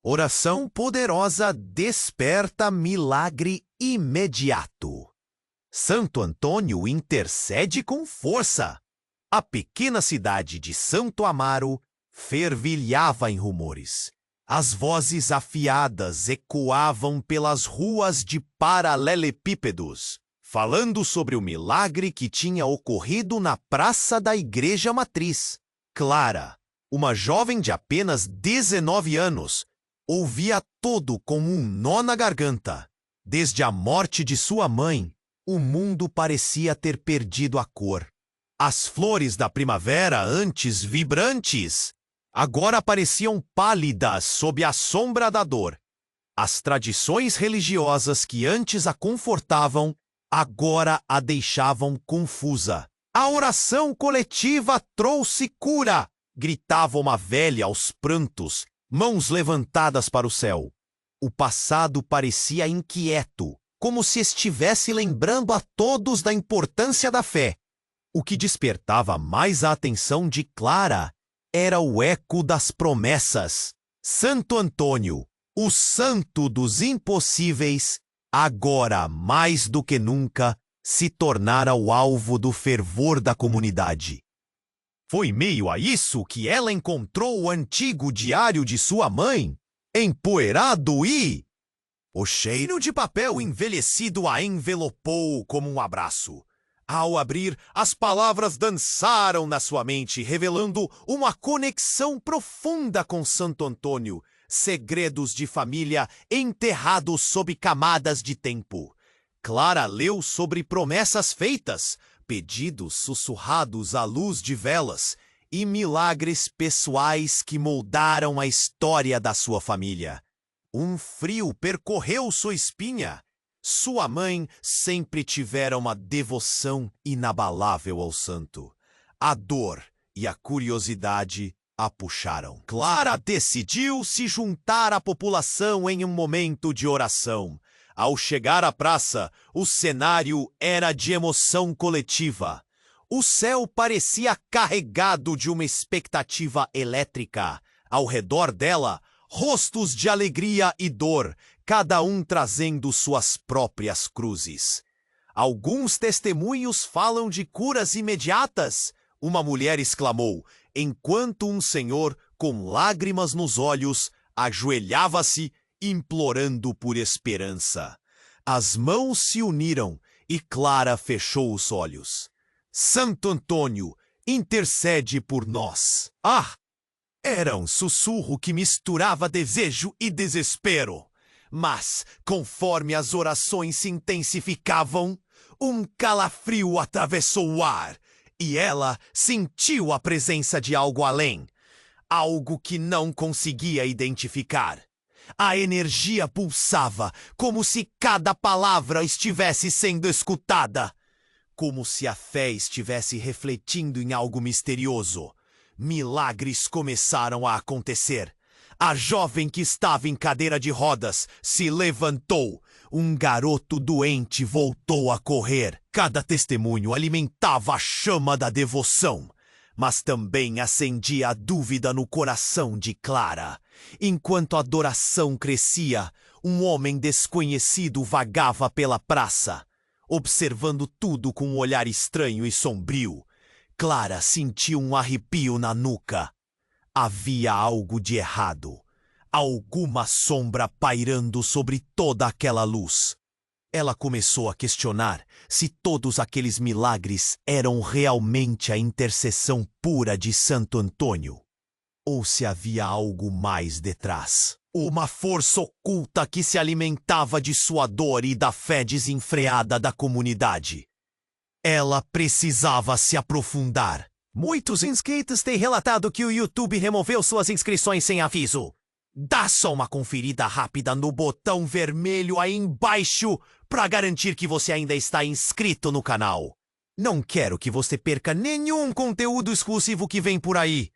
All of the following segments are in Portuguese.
Oração poderosa desperta milagre imediato. Santo Antônio intercede com força. A pequena cidade de Santo Amaro fervilhava em rumores. As vozes afiadas ecoavam pelas ruas de paralelepípedos, falando sobre o milagre que tinha ocorrido na praça da Igreja Matriz. Clara, uma jovem de apenas 19 anos, ouvia tudo com um nó na garganta. Desde a morte de sua mãe, o mundo parecia ter perdido a cor. As flores da primavera, antes vibrantes, agora pareciam pálidas sob a sombra da dor. As tradições religiosas que antes a confortavam, agora a deixavam confusa. A oração coletiva trouxe cura, gritava uma velha aos prantos, mãos levantadas para o céu. O passado parecia inquieto, como se estivesse lembrando a todos da importância da fé. O que despertava mais a atenção de Clara era o eco das promessas. Santo Antônio, o santo dos impossíveis, agora mais do que nunca se tornara o alvo do fervor da comunidade. Foi meio a isso que ela encontrou o antigo diário de sua mãe, empoeirado e... O cheiro de papel envelhecido a envelopou como um abraço. Ao abrir, as palavras dançaram na sua mente, revelando uma conexão profunda com Santo Antônio, segredos de família enterrados sob camadas de tempo. Clara leu sobre promessas feitas, pedidos sussurrados à luz de velas e milagres pessoais que moldaram a história da sua família. Um frio percorreu sua espinha. Sua mãe sempre tivera uma devoção inabalável ao santo. A dor e a curiosidade a puxaram. Clara decidiu se juntar à população em um momento de oração. Ao chegar à praça, o cenário era de emoção coletiva. O céu parecia carregado de uma expectativa elétrica. Ao redor dela, rostos de alegria e dor, cada um trazendo suas próprias cruzes. Alguns testemunhos falam de curas imediatas, uma mulher exclamou, enquanto um senhor, com lágrimas nos olhos, ajoelhava-se, implorando por esperança. As mãos se uniram e Clara fechou os olhos. Santo Antônio, intercede por nós. Ah! Era um sussurro que misturava desejo e desespero. Mas, conforme as orações se intensificavam, um calafrio atravessou o ar e ela sentiu a presença de algo além. Algo que não conseguia identificar. A energia pulsava, como se cada palavra estivesse sendo escutada. Como se a fé estivesse refletindo em algo misterioso. Milagres começaram a acontecer. A jovem que estava em cadeira de rodas se levantou. Um garoto doente voltou a correr. Cada testemunho alimentava a chama da devoção, mas também acendia a dúvida no coração de Clara. Enquanto a adoração crescia, um homem desconhecido vagava pela praça, observando tudo com um olhar estranho e sombrio. Clara sentiu um arrepio na nuca. Havia algo de errado. Alguma sombra pairando sobre toda aquela luz. Ela começou a questionar se todos aqueles milagres eram realmente a intercessão pura de Santo Antônio, ou se havia algo mais detrás. Uma força oculta que se alimentava de sua dor e da fé desenfreada da comunidade. Ela precisava se aprofundar. Muitos inscritos têm relatado que o YouTube removeu suas inscrições sem aviso. Dá só uma conferida rápida no botão vermelho aí embaixo para garantir que você ainda está inscrito no canal. Não quero que você perca nenhum conteúdo exclusivo que vem por aí.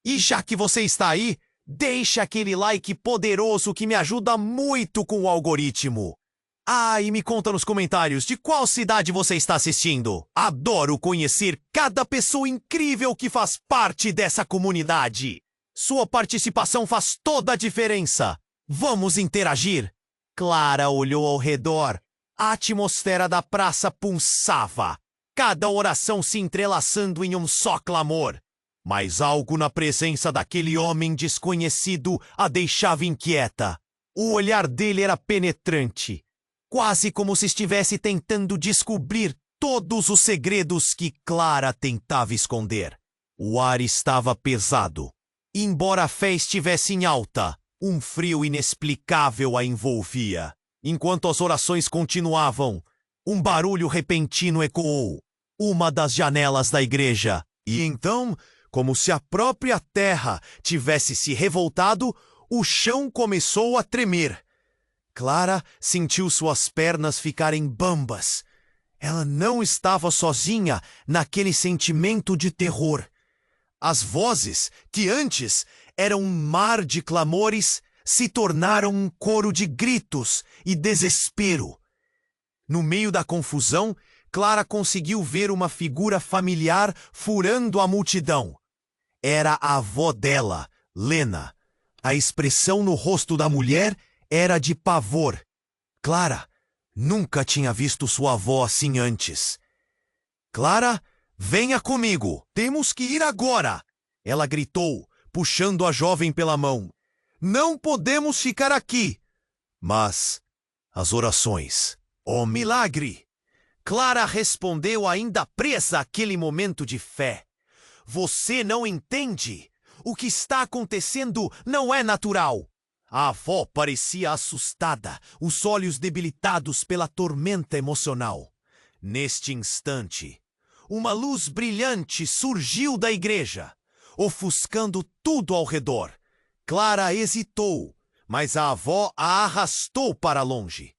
E já que você está aí, deixa aquele like poderoso que me ajuda muito com o algoritmo. Ah, e me conta nos comentários de qual cidade você está assistindo. Adoro conhecer cada pessoa incrível que faz parte dessa comunidade. Sua participação faz toda a diferença. Vamos interagir. Clara olhou ao redor. A atmosfera da praça pulsava, cada oração se entrelaçando em um só clamor. Mas algo na presença daquele homem desconhecido a deixava inquieta. O olhar dele era penetrante, quase como se estivesse tentando descobrir todos os segredos que Clara tentava esconder. O ar estava pesado. Embora a fé estivesse em alta, um frio inexplicável a envolvia. Enquanto as orações continuavam, um barulho repentino ecoou, uma das janelas da igreja. E então, como se a própria terra tivesse se revoltado, o chão começou a tremer. Clara sentiu suas pernas ficarem bambas. Ela não estava sozinha naquele sentimento de terror. As vozes, que antes eram um mar de clamores, se tornaram um coro de gritos e desespero. No meio da confusão, Clara conseguiu ver uma figura familiar furando a multidão. Era a avó dela, Lena. A expressão no rosto da mulher era de pavor. Clara nunca tinha visto sua avó assim antes. Clara, venha comigo. Temos que ir agora. Ela gritou, puxando a jovem pela mão. Não podemos ficar aqui. Mas as orações. Oh, milagre! Clara respondeu ainda presa àquele momento de fé. Você não entende? O que está acontecendo não é natural. A avó parecia assustada, os olhos debilitados pela tormenta emocional. Neste instante, uma luz brilhante surgiu da igreja, ofuscando tudo ao redor. Clara hesitou, mas a avó a arrastou para longe.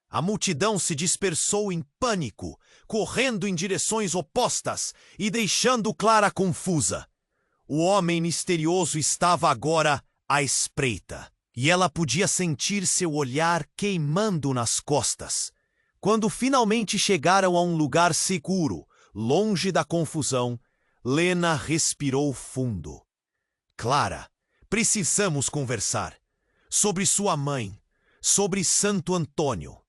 A multidão se dispersou em pânico, correndo em direções opostas e deixando Clara confusa. O homem misterioso estava agora à espreita, e ela podia sentir seu olhar queimando nas costas. Quando finalmente chegaram a um lugar seguro, longe da confusão, Lena respirou fundo. Clara, precisamos conversar. Sobre sua mãe, sobre Santo Antônio.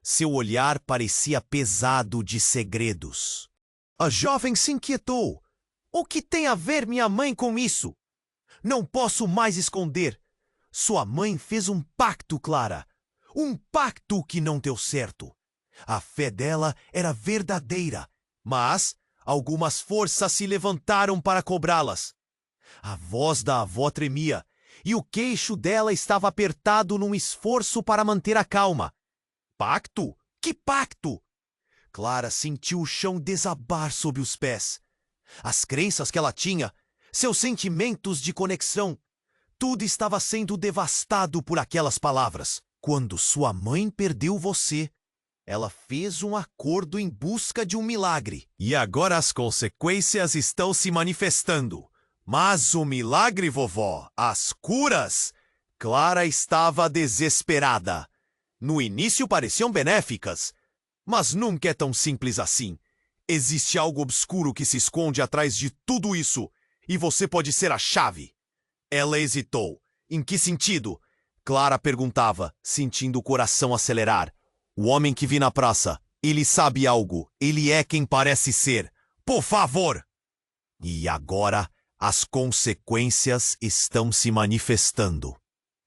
Seu olhar parecia pesado de segredos. A jovem se inquietou. O que tem a ver minha mãe com isso? Não posso mais esconder. Sua mãe fez um pacto, Clara. Um pacto que não deu certo. A fé dela era verdadeira, mas algumas forças se levantaram para cobrá-las. A voz da avó tremia, e o queixo dela estava apertado num esforço para manter a calma. Pacto? Que pacto? Clara sentiu o chão desabar sob os pés. As crenças que ela tinha, seus sentimentos de conexão, tudo estava sendo devastado por aquelas palavras. Quando sua mãe perdeu você, ela fez um acordo em busca de um milagre. E agora as consequências estão se manifestando. Mas o milagre, vovó, as curas... Clara estava desesperada. No início pareciam benéficas, mas nunca é tão simples assim. Existe algo obscuro que se esconde atrás de tudo isso, e você pode ser a chave. Ela hesitou. Em que sentido? Clara perguntava, sentindo o coração acelerar. O homem que vi na praça, ele sabe algo, ele é quem parece ser. Por favor! E agora... as consequências estão se manifestando.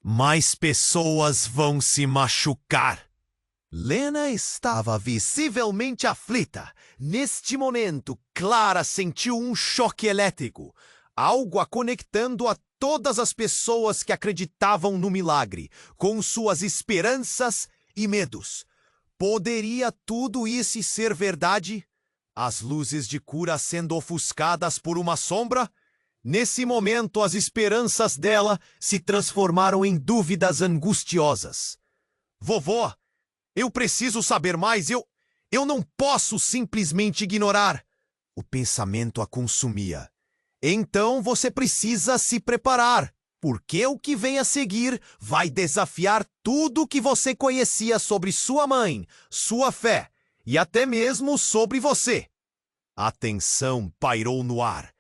Mais pessoas vão se machucar. Lena estava visivelmente aflita. Neste momento, Clara sentiu um choque elétrico, algo a conectando a todas as pessoas que acreditavam no milagre, com suas esperanças e medos. Poderia tudo isso ser verdade? As luzes de cura sendo ofuscadas por uma sombra? Nesse momento, as esperanças dela se transformaram em dúvidas angustiosas. Vovó, eu preciso saber mais, eu não posso simplesmente ignorar. O pensamento a consumia. Então você precisa se preparar, porque o que vem a seguir vai desafiar tudo o que você conhecia sobre sua mãe, sua fé e até mesmo sobre você. A tensão pairou no ar.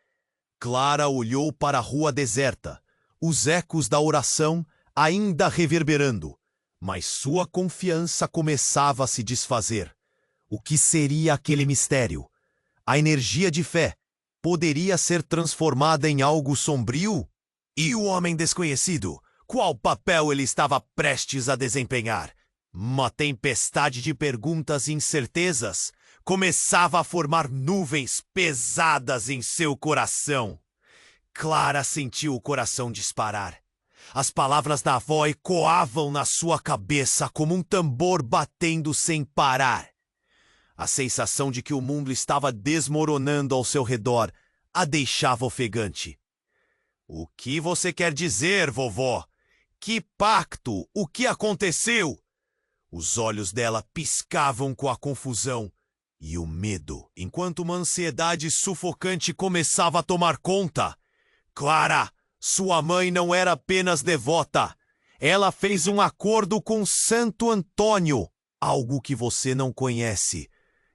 Clara olhou para a rua deserta. Os ecos da oração ainda reverberando, mas sua confiança começava a se desfazer. O que seria aquele mistério? A energia de fé poderia ser transformada em algo sombrio? E o homem desconhecido? Qual papel ele estava prestes a desempenhar? Uma tempestade de perguntas e incertezas começava a formar nuvens pesadas em seu coração. Clara sentiu o coração disparar. As palavras da avó ecoavam na sua cabeça como um tambor batendo sem parar. A sensação de que o mundo estava desmoronando ao seu redor a deixava ofegante. O que você quer dizer, vovó? Que pacto? O que aconteceu? Os olhos dela piscavam com a confusão e o medo, enquanto uma ansiedade sufocante começava a tomar conta. Clara, sua mãe não era apenas devota. Ela fez um acordo com Santo Antônio, algo que você não conhece.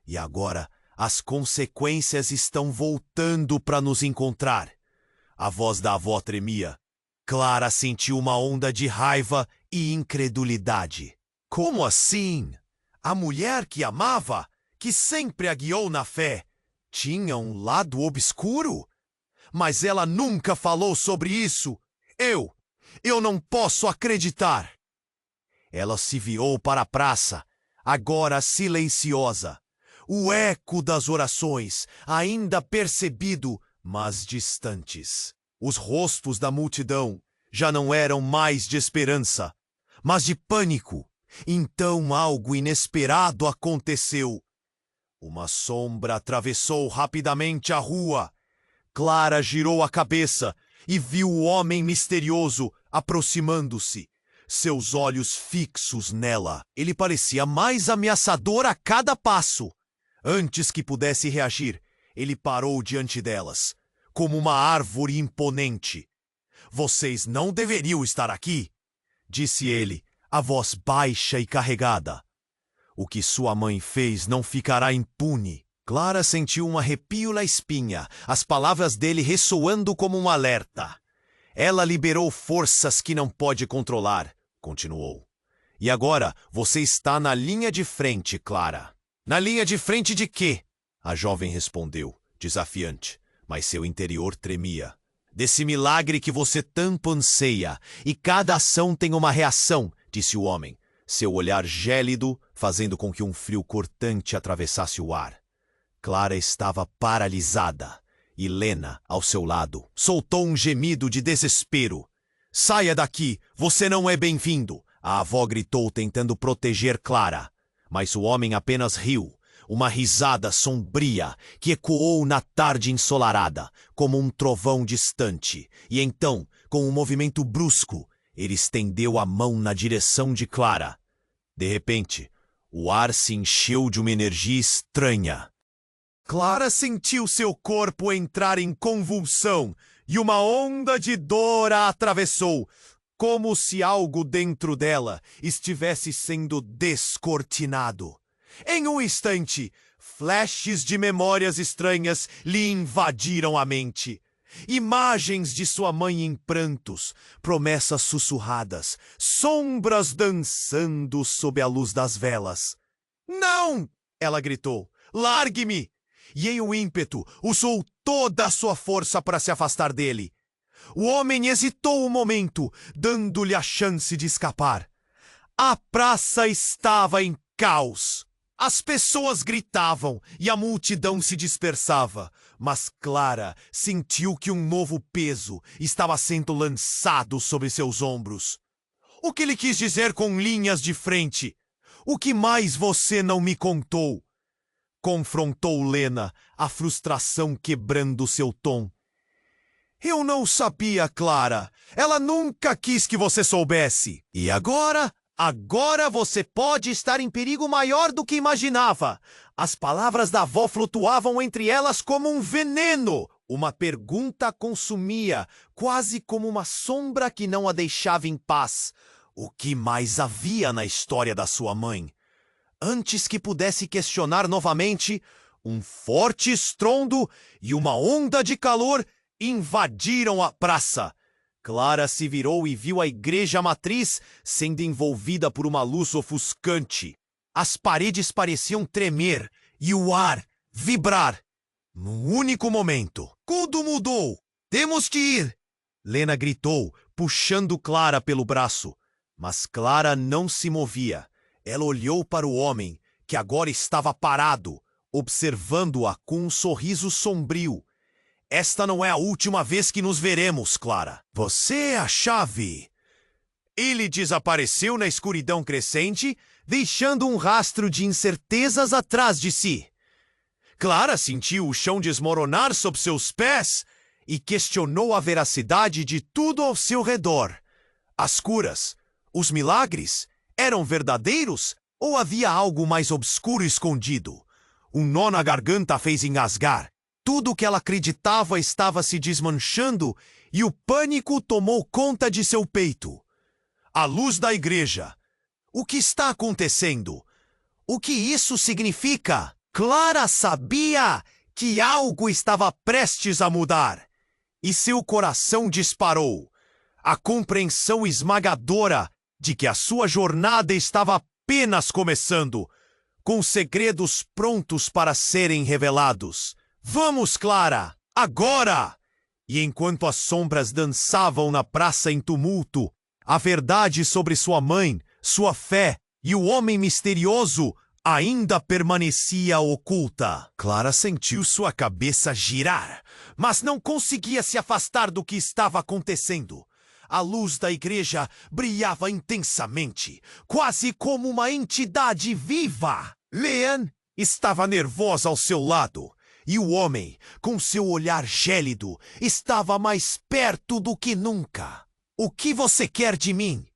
E agora as consequências estão voltando para nos encontrar. A voz da avó tremia. Clara sentiu uma onda de raiva e incredulidade. Como assim? A mulher que amava, que sempre a guiou na fé, tinha um lado obscuro? Mas ela nunca falou sobre isso. Eu não posso acreditar. Ela se virou para a praça, agora silenciosa. O eco das orações, ainda percebido, mas distantes. Os rostos da multidão já não eram mais de esperança, mas de pânico. Então algo inesperado aconteceu. Uma sombra atravessou rapidamente a rua. Clara girou a cabeça e viu o homem misterioso aproximando-se, seus olhos fixos nela. Ele parecia mais ameaçador a cada passo. Antes que pudesse reagir, ele parou diante delas, como uma árvore imponente. Vocês não deveriam estar aqui, disse ele, a voz baixa e carregada. O que sua mãe fez não ficará impune. Clara sentiu um arrepio na espinha, as palavras dele ressoando como um alerta. Ela liberou forças que não pode controlar, continuou. E agora você está na linha de frente, Clara. Na linha de frente de quê? A jovem respondeu, desafiante, mas seu interior tremia. Desse milagre que você tanto anseia, e cada ação tem uma reação, disse o homem, seu olhar gélido fazendo com que um frio cortante atravessasse o ar. Clara estava paralisada, e Lena, ao seu lado, soltou um gemido de desespero. Saia daqui, você não é bem-vindo, a avó gritou tentando proteger Clara. Mas o homem apenas riu, uma risada sombria que ecoou na tarde ensolarada, como um trovão distante. E então, com um movimento brusco, ele estendeu a mão na direção de Clara. De repente, o ar se encheu de uma energia estranha. Clara sentiu seu corpo entrar em convulsão e uma onda de dor a atravessou, como se algo dentro dela estivesse sendo descortinado. Em um instante, flashes de memórias estranhas lhe invadiram a mente. Imagens de sua mãe em prantos, promessas sussurradas, sombras dançando sob a luz das velas. Não! Ela gritou. Largue-me! E em um ímpeto, usou toda a sua força para se afastar dele. O homem hesitou um momento, dando-lhe a chance de escapar. A praça estava em caos. As pessoas gritavam e a multidão se dispersava, mas Clara sentiu que um novo peso estava sendo lançado sobre seus ombros. O que ele quis dizer com linhas de frente? O que mais você não me contou? Confrontou Lena, a frustração quebrando seu tom. Eu não sabia, Clara. Ela nunca quis que você soubesse. E agora? Agora você pode estar em perigo maior do que imaginava. As palavras da avó flutuavam entre elas como um veneno. Uma pergunta a consumia, quase como uma sombra que não a deixava em paz. O que mais havia na história da sua mãe? Antes que pudesse questionar novamente, um forte estrondo e uma onda de calor invadiram a praça. Clara se virou e viu a igreja matriz sendo envolvida por uma luz ofuscante. As paredes pareciam tremer e o ar vibrar. Num único momento, tudo mudou. Temos que ir! Lena gritou, puxando Clara pelo braço. Mas Clara não se movia. Ela olhou para o homem, que agora estava parado, observando-a com um sorriso sombrio. Esta não é a última vez que nos veremos, Clara. Você é a chave. Ele desapareceu na escuridão crescente, deixando um rastro de incertezas atrás de si. Clara sentiu o chão desmoronar sob seus pés e questionou a veracidade de tudo ao seu redor. As curas, os milagres, eram verdadeiros ou havia algo mais obscuro escondido? Um nó na garganta a fez engasgar. Tudo o que ela acreditava estava se desmanchando e o pânico tomou conta de seu peito. A luz da igreja. O que está acontecendo? O que isso significa? Clara sabia que algo estava prestes a mudar. E seu coração disparou. A compreensão esmagadora de que a sua jornada estava apenas começando, com segredos prontos para serem revelados. Vamos, Clara! Agora! E enquanto as sombras dançavam na praça em tumulto, a verdade sobre sua mãe, sua fé e o homem misterioso ainda permanecia oculta. Clara sentiu sua cabeça girar, mas não conseguia se afastar do que estava acontecendo. A luz da igreja brilhava intensamente, quase como uma entidade viva. Leanne estava nervosa ao seu lado, e o homem, com seu olhar gélido, estava mais perto do que nunca. O que você quer de mim?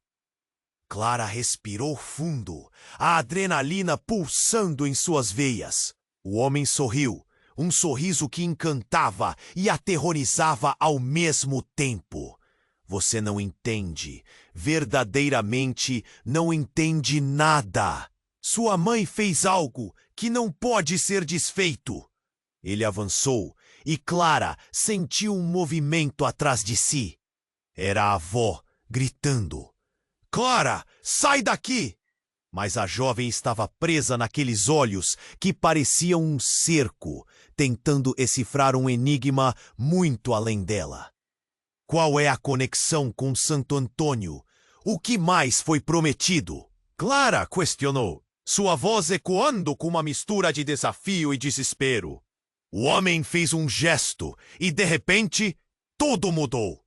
Clara respirou fundo, a adrenalina pulsando em suas veias. O homem sorriu, um sorriso que encantava e aterrorizava ao mesmo tempo. Você não entende, verdadeiramente não entende nada. Sua mãe fez algo que não pode ser desfeito. Ele avançou e Clara sentiu um movimento atrás de si. Era a avó gritando: Clara, sai daqui! Mas a jovem estava presa naqueles olhos que pareciam um cerco, tentando decifrar um enigma muito além dela. Qual é a conexão com Santo Antônio? O que mais foi prometido? Clara questionou, sua voz ecoando com uma mistura de desafio e desespero. O homem fez um gesto e, de repente, tudo mudou.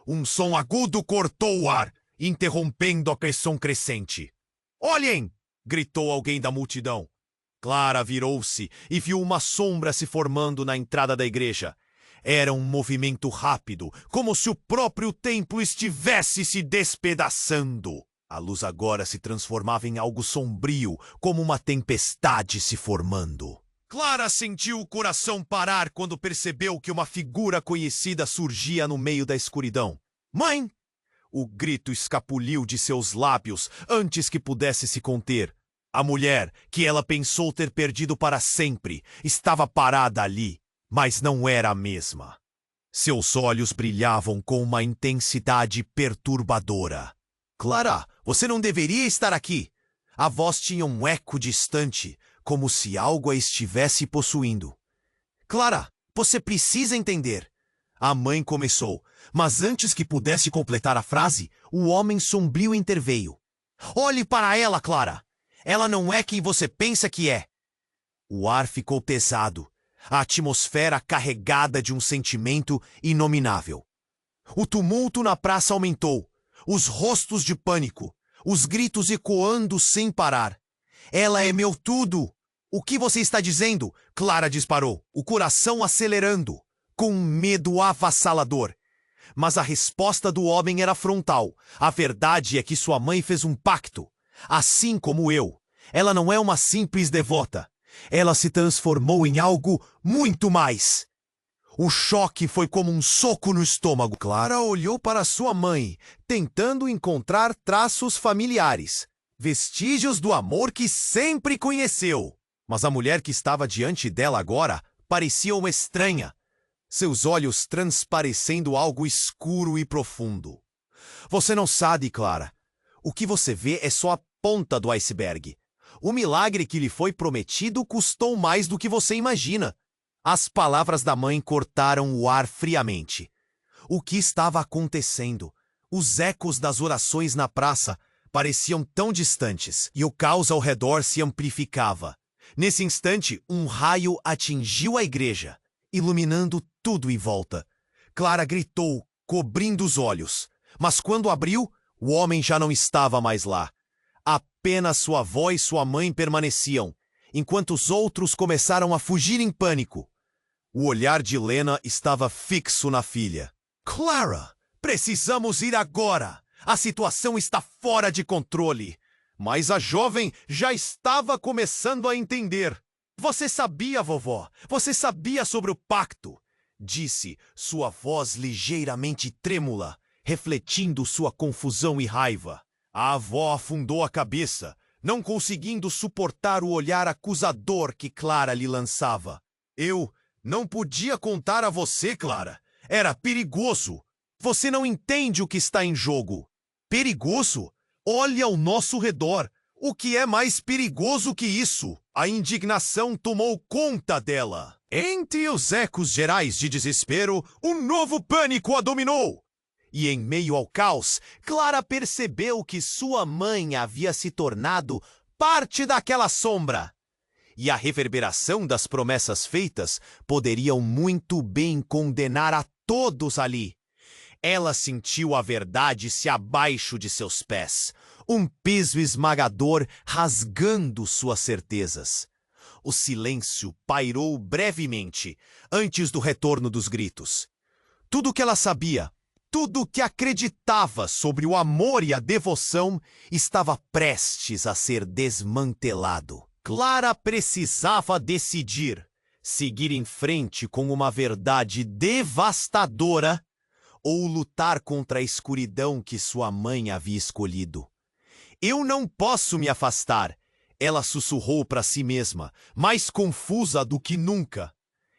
Um som agudo cortou o ar, interrompendo a pressão crescente. Olhem! Gritou alguém da multidão. Clara virou-se e viu uma sombra se formando na entrada da igreja. Era um movimento rápido, como se o próprio templo estivesse se despedaçando. A luz agora se transformava em algo sombrio, como uma tempestade se formando. Clara sentiu o coração parar quando percebeu que uma figura conhecida surgia no meio da escuridão. Mãe! O grito escapuliu de seus lábios antes que pudesse se conter. A mulher, que ela pensou ter perdido para sempre, estava parada ali, mas não era a mesma. Seus olhos brilhavam com uma intensidade perturbadora. Clara, você não deveria estar aqui. A voz tinha um eco distante, como se algo a estivesse possuindo. Clara, você precisa entender. A mãe começou, mas antes que pudesse completar a frase, o homem sombrio interveio. Olhe para ela, Clara. Ela não é quem você pensa que é. O ar ficou pesado, a atmosfera carregada de um sentimento inominável. O tumulto na praça aumentou, os rostos de pânico, os gritos ecoando sem parar. Ela é meu tudo! O que você está dizendo? Clara disparou, o coração acelerando, com um medo avassalador. Mas a resposta do homem era frontal. A verdade é que sua mãe fez um pacto. Assim como eu. Ela não é uma simples devota. Ela se transformou em algo muito mais. O choque foi como um soco no estômago. Clara olhou para sua mãe, tentando encontrar traços familiares, vestígios do amor que sempre conheceu. Mas a mulher que estava diante dela agora parecia uma estranha. seus olhos transparecendo algo escuro e profundo. Você não sabe, Clara. O que você vê é só a ponta do iceberg. O milagre que lhe foi prometido custou mais do que você imagina. As palavras da mãe cortaram o ar friamente. O que estava acontecendo? Os ecos das orações na praça pareciam tão distantes e o caos ao redor se amplificava. Nesse instante, um raio atingiu a igreja, iluminando tudo em volta. Clara gritou, cobrindo os olhos. Mas quando abriu, o homem já não estava mais lá. Apenas sua avó e sua mãe permaneciam, enquanto os outros começaram a fugir em pânico. O olhar de Lena estava fixo na filha. Clara, precisamos ir agora! A situação está fora de controle. Mas a jovem já estava começando a entender. Você sabia, vovó? Você sabia sobre o pacto? Disse, sua voz ligeiramente trêmula, refletindo sua confusão e raiva. A avó afundou a cabeça, não conseguindo suportar o olhar acusador que Clara lhe lançava. Eu não podia contar a você, Clara. Era perigoso. Você não entende o que está em jogo. Perigoso? Olhe ao nosso redor. O que é mais perigoso que isso? A indignação tomou conta dela. Entre os ecos gerais de desespero, um novo pânico a dominou. E em meio ao caos, Clara percebeu que sua mãe havia se tornado parte daquela sombra. E a reverberação das promessas feitas poderiam muito bem condenar a todos ali. Ela sentiu a verdade se abaixo de seus pés, um peso esmagador rasgando suas certezas. O silêncio pairou brevemente, antes do retorno dos gritos. Tudo o que ela sabia, tudo o que acreditava sobre o amor e a devoção estava prestes a ser desmantelado. Clara precisava decidir, seguir em frente com uma verdade devastadora ou lutar contra a escuridão que sua mãe havia escolhido. Eu não posso me afastar, ela sussurrou para si mesma, mais confusa do que nunca.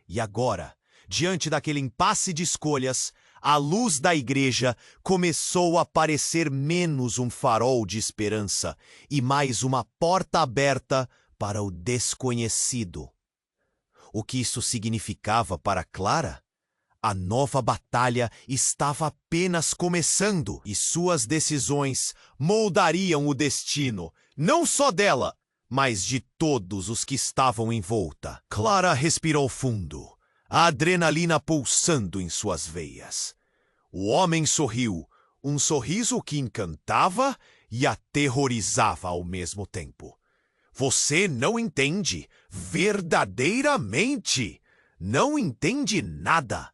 E agora, diante daquele impasse de escolhas, a luz da igreja começou a parecer menos um farol de esperança e mais uma porta aberta para o desconhecido. O que isso significava para Clara? A nova batalha estava apenas começando e suas decisões moldariam o destino, não só dela, mas de todos os que estavam em volta. Clara respirou fundo, a adrenalina pulsando em suas veias. O homem sorriu, um sorriso que encantava e aterrorizava ao mesmo tempo. Você não entende, verdadeiramente, não entende nada.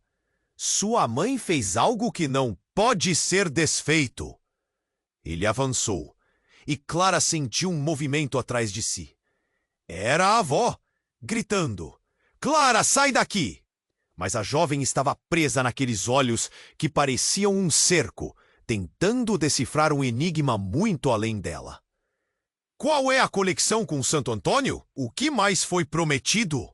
Sua mãe fez algo que não pode ser desfeito. Ele avançou, e Clara sentiu um movimento atrás de si. Era a avó, gritando, Clara, sai daqui! Mas a jovem estava presa naqueles olhos que pareciam um cerco, tentando decifrar um enigma muito além dela. Qual é a conexão com Santo Antônio? O que mais foi prometido?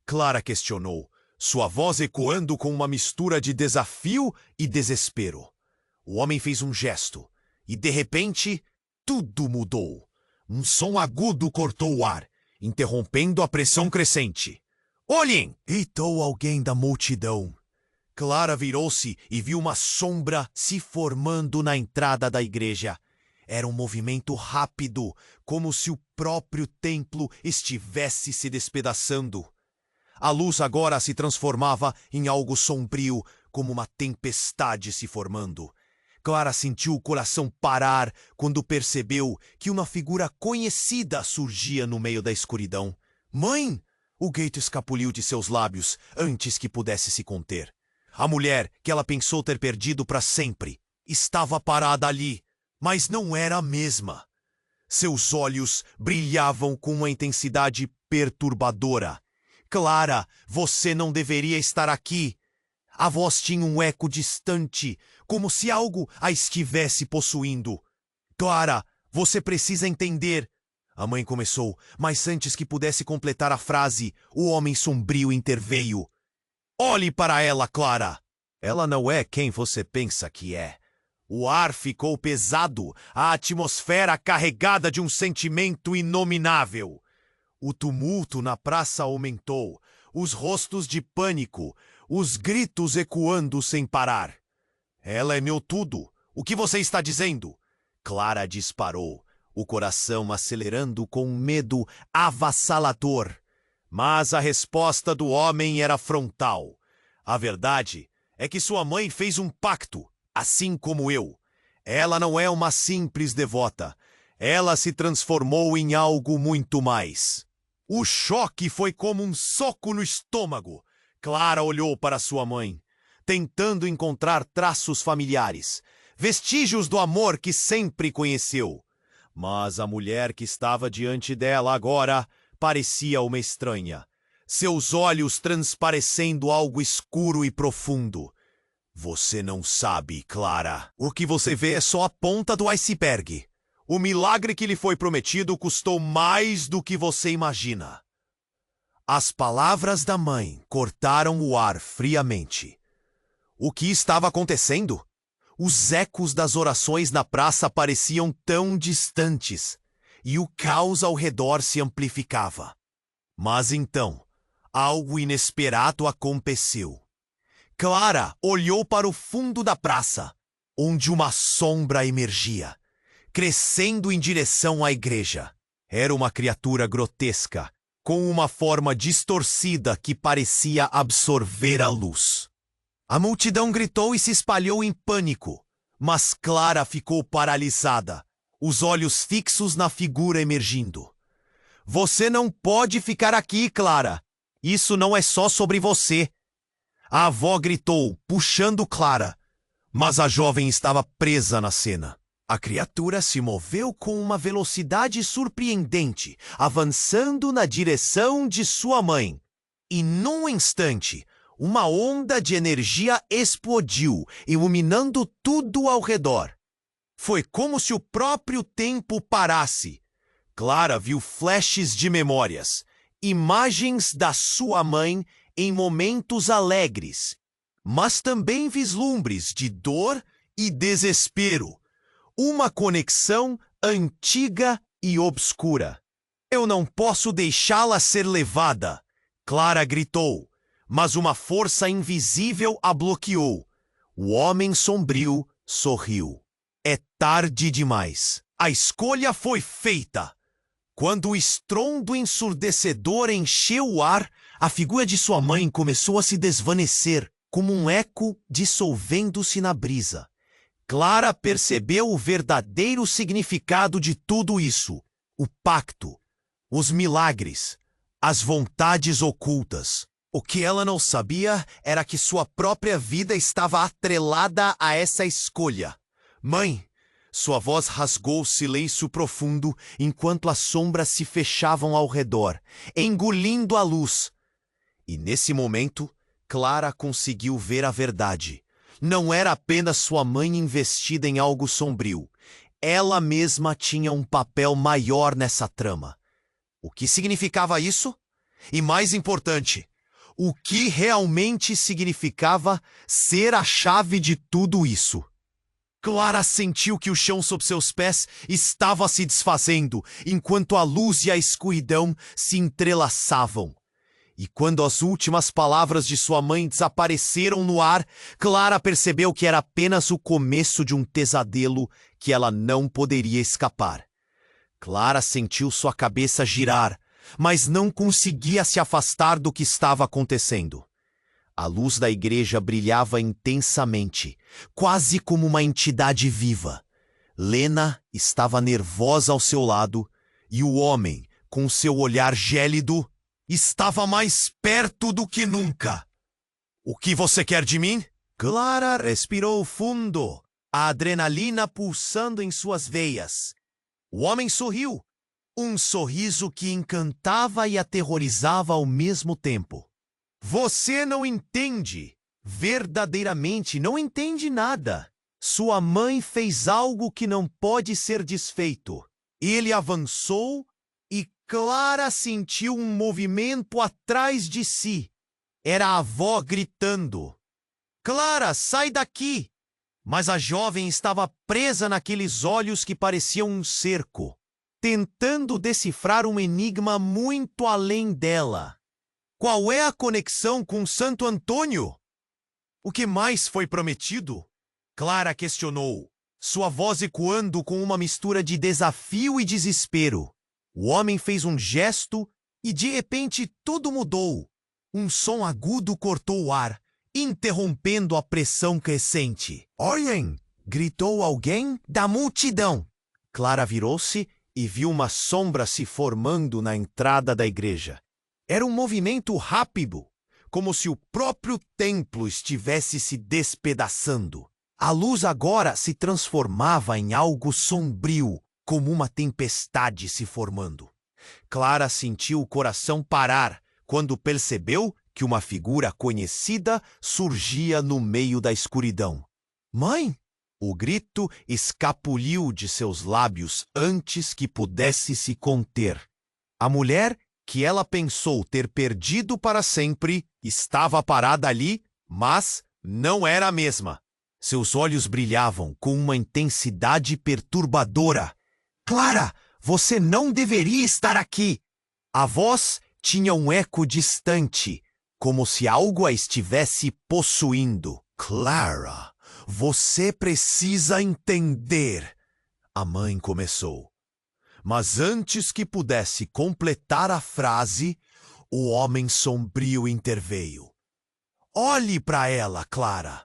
Clara questionou, sua voz ecoando com uma mistura de desafio e desespero. O homem fez um gesto, e de repente, tudo mudou. Um som agudo cortou o ar, interrompendo a pressão crescente. Olhem! Gritou alguém da multidão. Clara virou-se e viu uma sombra se formando na entrada da igreja. Era um movimento rápido, como se o próprio templo estivesse se despedaçando. A luz agora se transformava em algo sombrio, como uma tempestade se formando. Clara sentiu o coração parar quando percebeu que uma figura conhecida surgia no meio da escuridão. Mãe! O grito escapuliu de seus lábios antes que pudesse se conter. A mulher, que ela pensou ter perdido para sempre, estava parada ali, mas não era a mesma. Seus olhos brilhavam com uma intensidade perturbadora. Clara, você não deveria estar aqui. A voz tinha um eco distante, como se algo a estivesse possuindo. Clara, você precisa entender. A mãe começou, mas antes que pudesse completar a frase, o homem sombrio interveio. Olhe para ela, Clara! Ela não é quem você pensa que é. O ar ficou pesado, a atmosfera carregada de um sentimento inominável. O tumulto na praça aumentou, os rostos de pânico, os gritos ecoando sem parar. Ela é meu tudo. O que você está dizendo? Clara disparou, o coração acelerando com um medo avassalador. Mas a resposta do homem era frontal. A verdade é que sua mãe fez um pacto, assim como eu. Ela não é uma simples devota. Ela se transformou em algo muito mais. O choque foi como um soco no estômago. Clara olhou para sua mãe, tentando encontrar traços familiares, vestígios do amor que sempre conheceu. Mas a mulher que estava diante dela agora parecia uma estranha, seus olhos transparecendo algo escuro e profundo. Você não sabe, Clara. O que você vê é só a ponta do iceberg. O milagre que lhe foi prometido custou mais do que você imagina. As palavras da mãe cortaram o ar friamente. O que estava acontecendo? Os ecos das orações na praça pareciam tão distantes, e o caos ao redor se amplificava. Mas então, algo inesperado aconteceu. Clara olhou para o fundo da praça, onde uma sombra emergia, crescendo em direção à igreja. Era uma criatura grotesca, com uma forma distorcida que parecia absorver a luz. A multidão gritou e se espalhou em pânico, mas Clara ficou paralisada, os olhos fixos na figura emergindo. Você não pode ficar aqui, Clara. Isso não é só sobre você. A avó gritou, puxando Clara, mas a jovem estava presa na cena. A criatura se moveu com uma velocidade surpreendente, avançando na direção de sua mãe. E num instante, uma onda de energia explodiu, iluminando tudo ao redor. Foi como se o próprio tempo parasse. Clara viu flashes de memórias, imagens da sua mãe em momentos alegres, mas também vislumbres de dor e desespero. Uma conexão antiga e obscura. Eu não posso deixá-la ser levada, Clara gritou, mas uma força invisível a bloqueou. O homem sombrio sorriu. É tarde demais. A escolha foi feita. Quando o estrondo ensurdecedor encheu o ar, a figura de sua mãe começou a se desvanecer, como um eco dissolvendo-se na brisa. Clara percebeu o verdadeiro significado de tudo isso: o pacto, os milagres, as vontades ocultas. O que ela não sabia era que sua própria vida estava atrelada a essa escolha. Mãe! Sua voz rasgou o silêncio profundo enquanto as sombras se fechavam ao redor, engolindo a luz. E nesse momento, Clara conseguiu ver a verdade. Não era apenas sua mãe investida em algo sombrio. Ela mesma tinha um papel maior nessa trama. O que significava isso? E mais importante, o que realmente significava ser a chave de tudo isso? Clara sentiu que o chão sob seus pés estava se desfazendo, enquanto a luz e a escuridão se entrelaçavam. E quando as últimas palavras de sua mãe desapareceram no ar, Clara percebeu que era apenas o começo de um pesadelo que ela não poderia escapar. Clara sentiu sua cabeça girar, mas não conseguia se afastar do que estava acontecendo. A luz da igreja brilhava intensamente, quase como uma entidade viva. Lena estava nervosa ao seu lado, e o homem, com seu olhar gélido, estava mais perto do que nunca. O que você quer de mim? Clara respirou fundo, a adrenalina pulsando em suas veias. O homem sorriu, um sorriso que encantava e aterrorizava ao mesmo tempo. Você não entende. Verdadeiramente não entende nada. Sua mãe fez algo que não pode ser desfeito. Ele avançou e Clara sentiu um movimento atrás de si. Era a avó gritando: Clara, sai daqui! Mas a jovem estava presa naqueles olhos que pareciam um cerco, tentando decifrar um enigma muito além dela. Qual é a conexão com Santo Antônio? O que mais foi prometido? Clara questionou, sua voz ecoando com uma mistura de desafio e desespero. O homem fez um gesto e de repente tudo mudou. Um som agudo cortou o ar, interrompendo a pressão crescente. Olhem! Gritou alguém da multidão. Clara virou-se e viu uma sombra se formando na entrada da igreja. Era um movimento rápido, como se o próprio templo estivesse se despedaçando. A luz agora se transformava em algo sombrio, como uma tempestade se formando. Clara sentiu o coração parar quando percebeu que uma figura conhecida surgia no meio da escuridão. Mãe! O grito escapuliu de seus lábios antes que pudesse se conter. A mulher, que ela pensou ter perdido para sempre, estava parada ali, mas não era a mesma. Seus olhos brilhavam com uma intensidade perturbadora. Clara, você não deveria estar aqui! A voz tinha um eco distante, como se algo a estivesse possuindo. Clara, você precisa entender, a mãe começou. Mas antes que pudesse completar a frase, o homem sombrio interveio. Olhe para ela, Clara.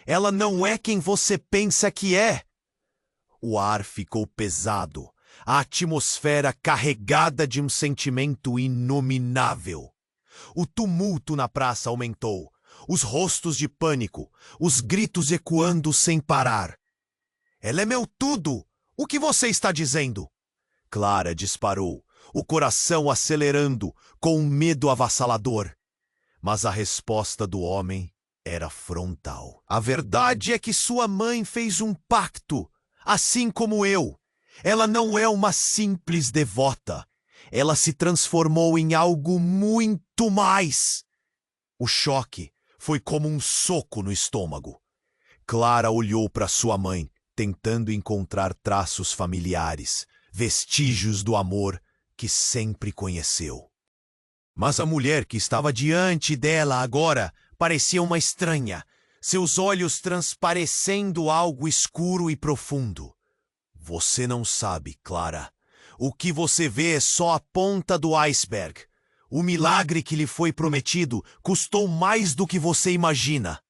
Ela não é quem você pensa que é. O ar ficou pesado, a atmosfera carregada de um sentimento inominável. O tumulto na praça aumentou, os rostos de pânico, os gritos ecoando sem parar. Ela é meu tudo! O que você está dizendo? Clara disparou, o coração acelerando, com um medo avassalador. Mas a resposta do homem era frontal. A verdade é que sua mãe fez um pacto, assim como eu. Ela não é uma simples devota. Ela se transformou em algo muito mais. O choque foi como um soco no estômago. Clara olhou para sua mãe, tentando encontrar traços familiares, vestígios do amor que sempre conheceu. Mas a mulher que estava diante dela agora parecia uma estranha, seus olhos transparecendo algo escuro e profundo. Você não sabe, Clara. O que você vê é só a ponta do iceberg. O milagre que lhe foi prometido custou mais do que você imagina.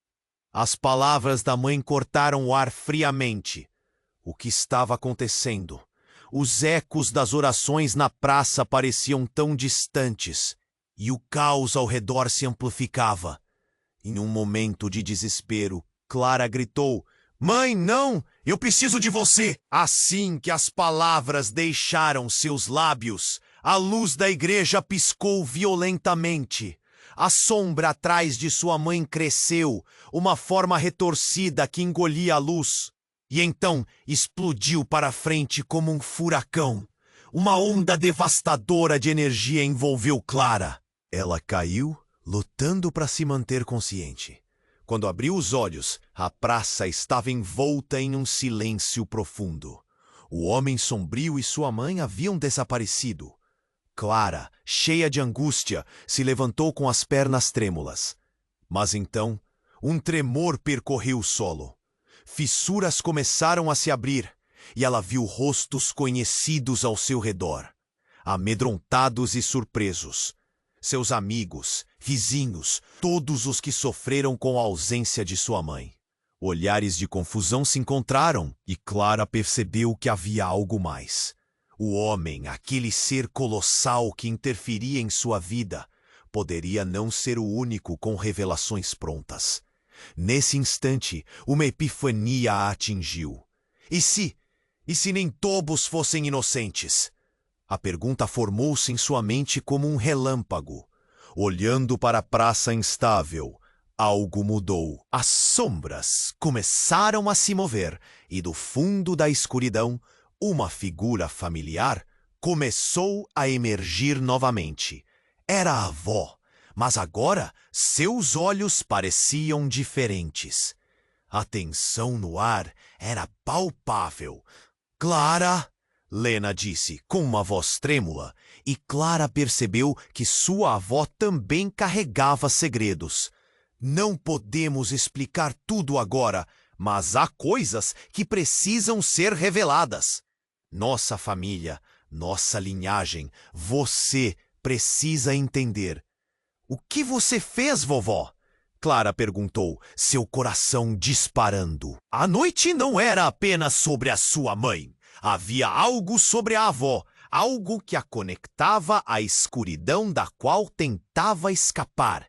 As palavras da mãe cortaram o ar friamente. O que estava acontecendo? Os ecos das orações na praça pareciam tão distantes, e o caos ao redor se amplificava. Em um momento de desespero, Clara gritou: Mãe, não! Eu preciso de você! Assim que as palavras deixaram seus lábios, a luz da igreja piscou violentamente. A sombra atrás de sua mãe cresceu, uma forma retorcida que engolia a luz. E então explodiu para frente como um furacão. Uma onda devastadora de energia envolveu Clara. Ela caiu, lutando para se manter consciente. Quando abriu os olhos, a praça estava envolta em um silêncio profundo. O homem sombrio e sua mãe haviam desaparecido. Clara, cheia de angústia, se levantou com as pernas trêmulas. Mas então, um tremor percorreu o solo. Fissuras começaram a se abrir, e ela viu rostos conhecidos ao seu redor, amedrontados e surpresos. Seus amigos, vizinhos, todos os que sofreram com a ausência de sua mãe. Olhares de confusão se encontraram e Clara percebeu que havia algo mais. O homem, aquele ser colossal que interferia em sua vida, poderia não ser o único com revelações prontas. Nesse instante, uma epifania a atingiu. E se nem todos fossem inocentes? A pergunta formou-se em sua mente como um relâmpago. Olhando para a praça instável, algo mudou. As sombras começaram a se mover e do fundo da escuridão, uma figura familiar começou a emergir novamente. Era a avó, mas agora seus olhos pareciam diferentes. A tensão no ar era palpável. Clara, Lena disse com uma voz trêmula, e Clara percebeu que sua avó também carregava segredos. Não podemos explicar tudo agora, mas há coisas que precisam ser reveladas. Nossa família, nossa linhagem, você precisa entender. O que você fez, vovó? Clara perguntou, seu coração disparando. A noite não era apenas sobre a sua mãe. Havia algo sobre a avó, algo que a conectava à escuridão da qual tentava escapar.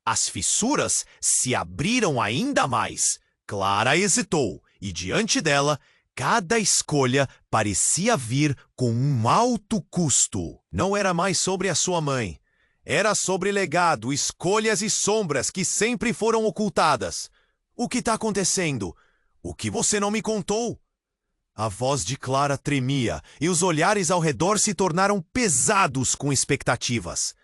As fissuras se abriram ainda mais. Clara hesitou, e diante dela, cada escolha parecia vir com um alto custo. Não era mais sobre a sua mãe. Era sobre legado, escolhas e sombras que sempre foram ocultadas. O que está acontecendo? O que você não me contou? A voz de Clara tremia e os olhares ao redor se tornaram pesados com expectativas.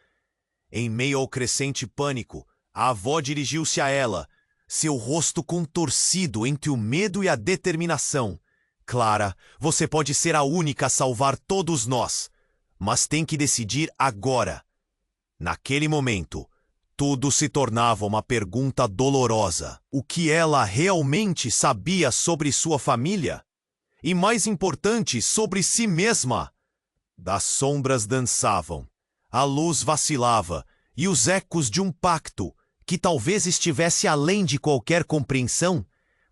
Em meio ao crescente pânico, a avó dirigiu-se a ela, seu rosto contorcido entre o medo e a determinação. Clara, você pode ser a única a salvar todos nós, mas tem que decidir agora. Naquele momento, tudo se tornava uma pergunta dolorosa. O que ela realmente sabia sobre sua família? E mais importante, sobre si mesma. Das sombras dançavam, a luz vacilava, e os ecos de um pacto, que talvez estivesse além de qualquer compreensão,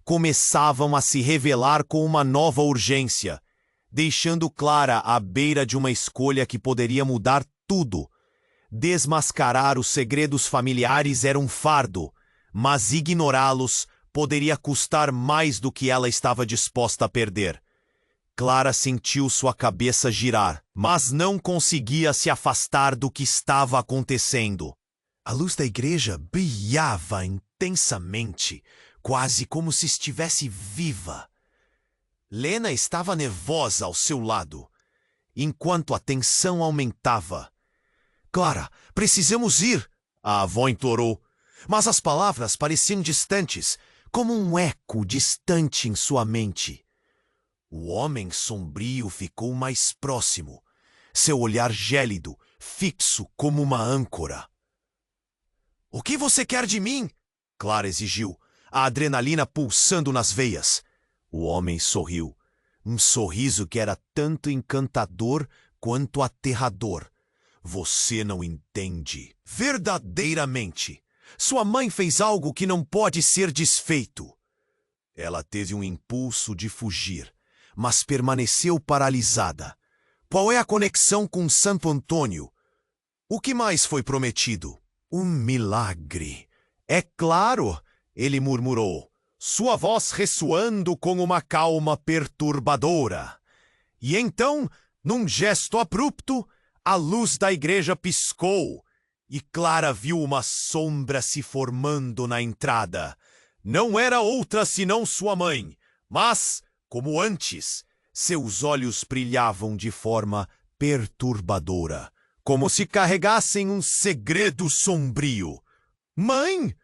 começavam a se revelar com uma nova urgência, deixando Clara à beira de uma escolha que poderia mudar tudo. Desmascarar os segredos familiares era um fardo, mas ignorá-los poderia custar mais do que ela estava disposta a perder. Clara sentiu sua cabeça girar, mas não conseguia se afastar do que estava acontecendo. A luz da igreja brilhava intensamente, quase como se estivesse viva. Lena estava nervosa ao seu lado, enquanto a tensão aumentava. Clara, precisamos ir, a avó implorou, mas as palavras pareciam distantes, como um eco distante em sua mente. O homem sombrio ficou mais próximo, seu olhar gélido, fixo como uma âncora. O que você quer de mim? Clara exigiu, a adrenalina pulsando nas veias. O homem sorriu, um sorriso que era tanto encantador quanto aterrador. Você não entende. Verdadeiramente. Sua mãe fez algo que não pode ser desfeito. Ela teve um impulso de fugir, mas permaneceu paralisada. Qual é a conexão com Santo Antônio? O que mais foi prometido? Um milagre. É claro, ele murmurou, sua voz ressoando com uma calma perturbadora. E então, num gesto abrupto, a luz da igreja piscou, e Clara viu uma sombra se formando na entrada. Não era outra senão sua mãe, mas, como antes, seus olhos brilhavam de forma perturbadora, como se carregassem um segredo sombrio. Mãe!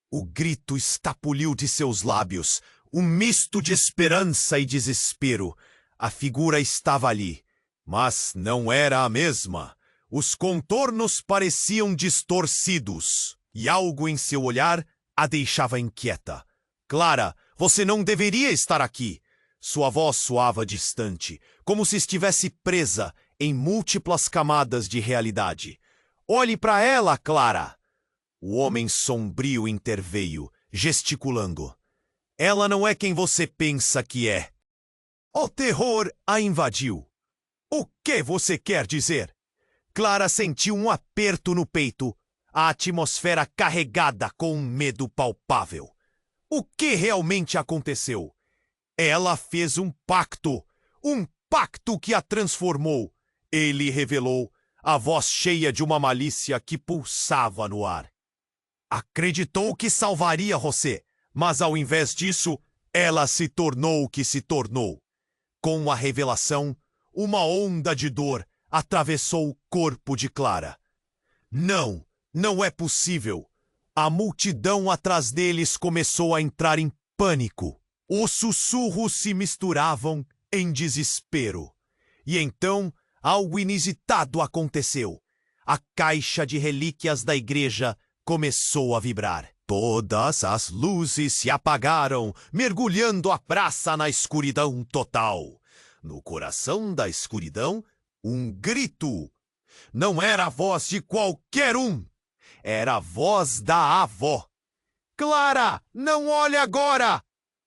O grito estapuliu de seus lábios, um misto de esperança e desespero. A figura estava ali, mas não era a mesma. Os contornos pareciam distorcidos, e algo em seu olhar a deixava inquieta. Clara, você não deveria estar aqui. Sua voz soava distante, como se estivesse presa em múltiplas camadas de realidade. Olhe para ela, Clara! O homem sombrio interveio, gesticulando. Ela não é quem você pensa que é. O terror a invadiu. O que você quer dizer? Clara sentiu um aperto no peito, a atmosfera carregada com um medo palpável. O que realmente aconteceu? Ela fez um pacto que a transformou. Ele revelou, a voz cheia de uma malícia que pulsava no ar. Acreditou que salvaria você, mas ao invés disso, ela se tornou o que se tornou. Com a revelação, uma onda de dor atravessou o corpo de Clara. Não, Não é possível! A multidão atrás deles começou a entrar em pânico. Os sussurros se misturavam em desespero. E então, algo inusitado aconteceu. A caixa de relíquias da igreja começou a vibrar. Todas as luzes se apagaram, mergulhando a praça na escuridão total. No coração da escuridão, um grito. Não era a voz de qualquer um. Era a voz da avó. "Clara, não olhe agora!"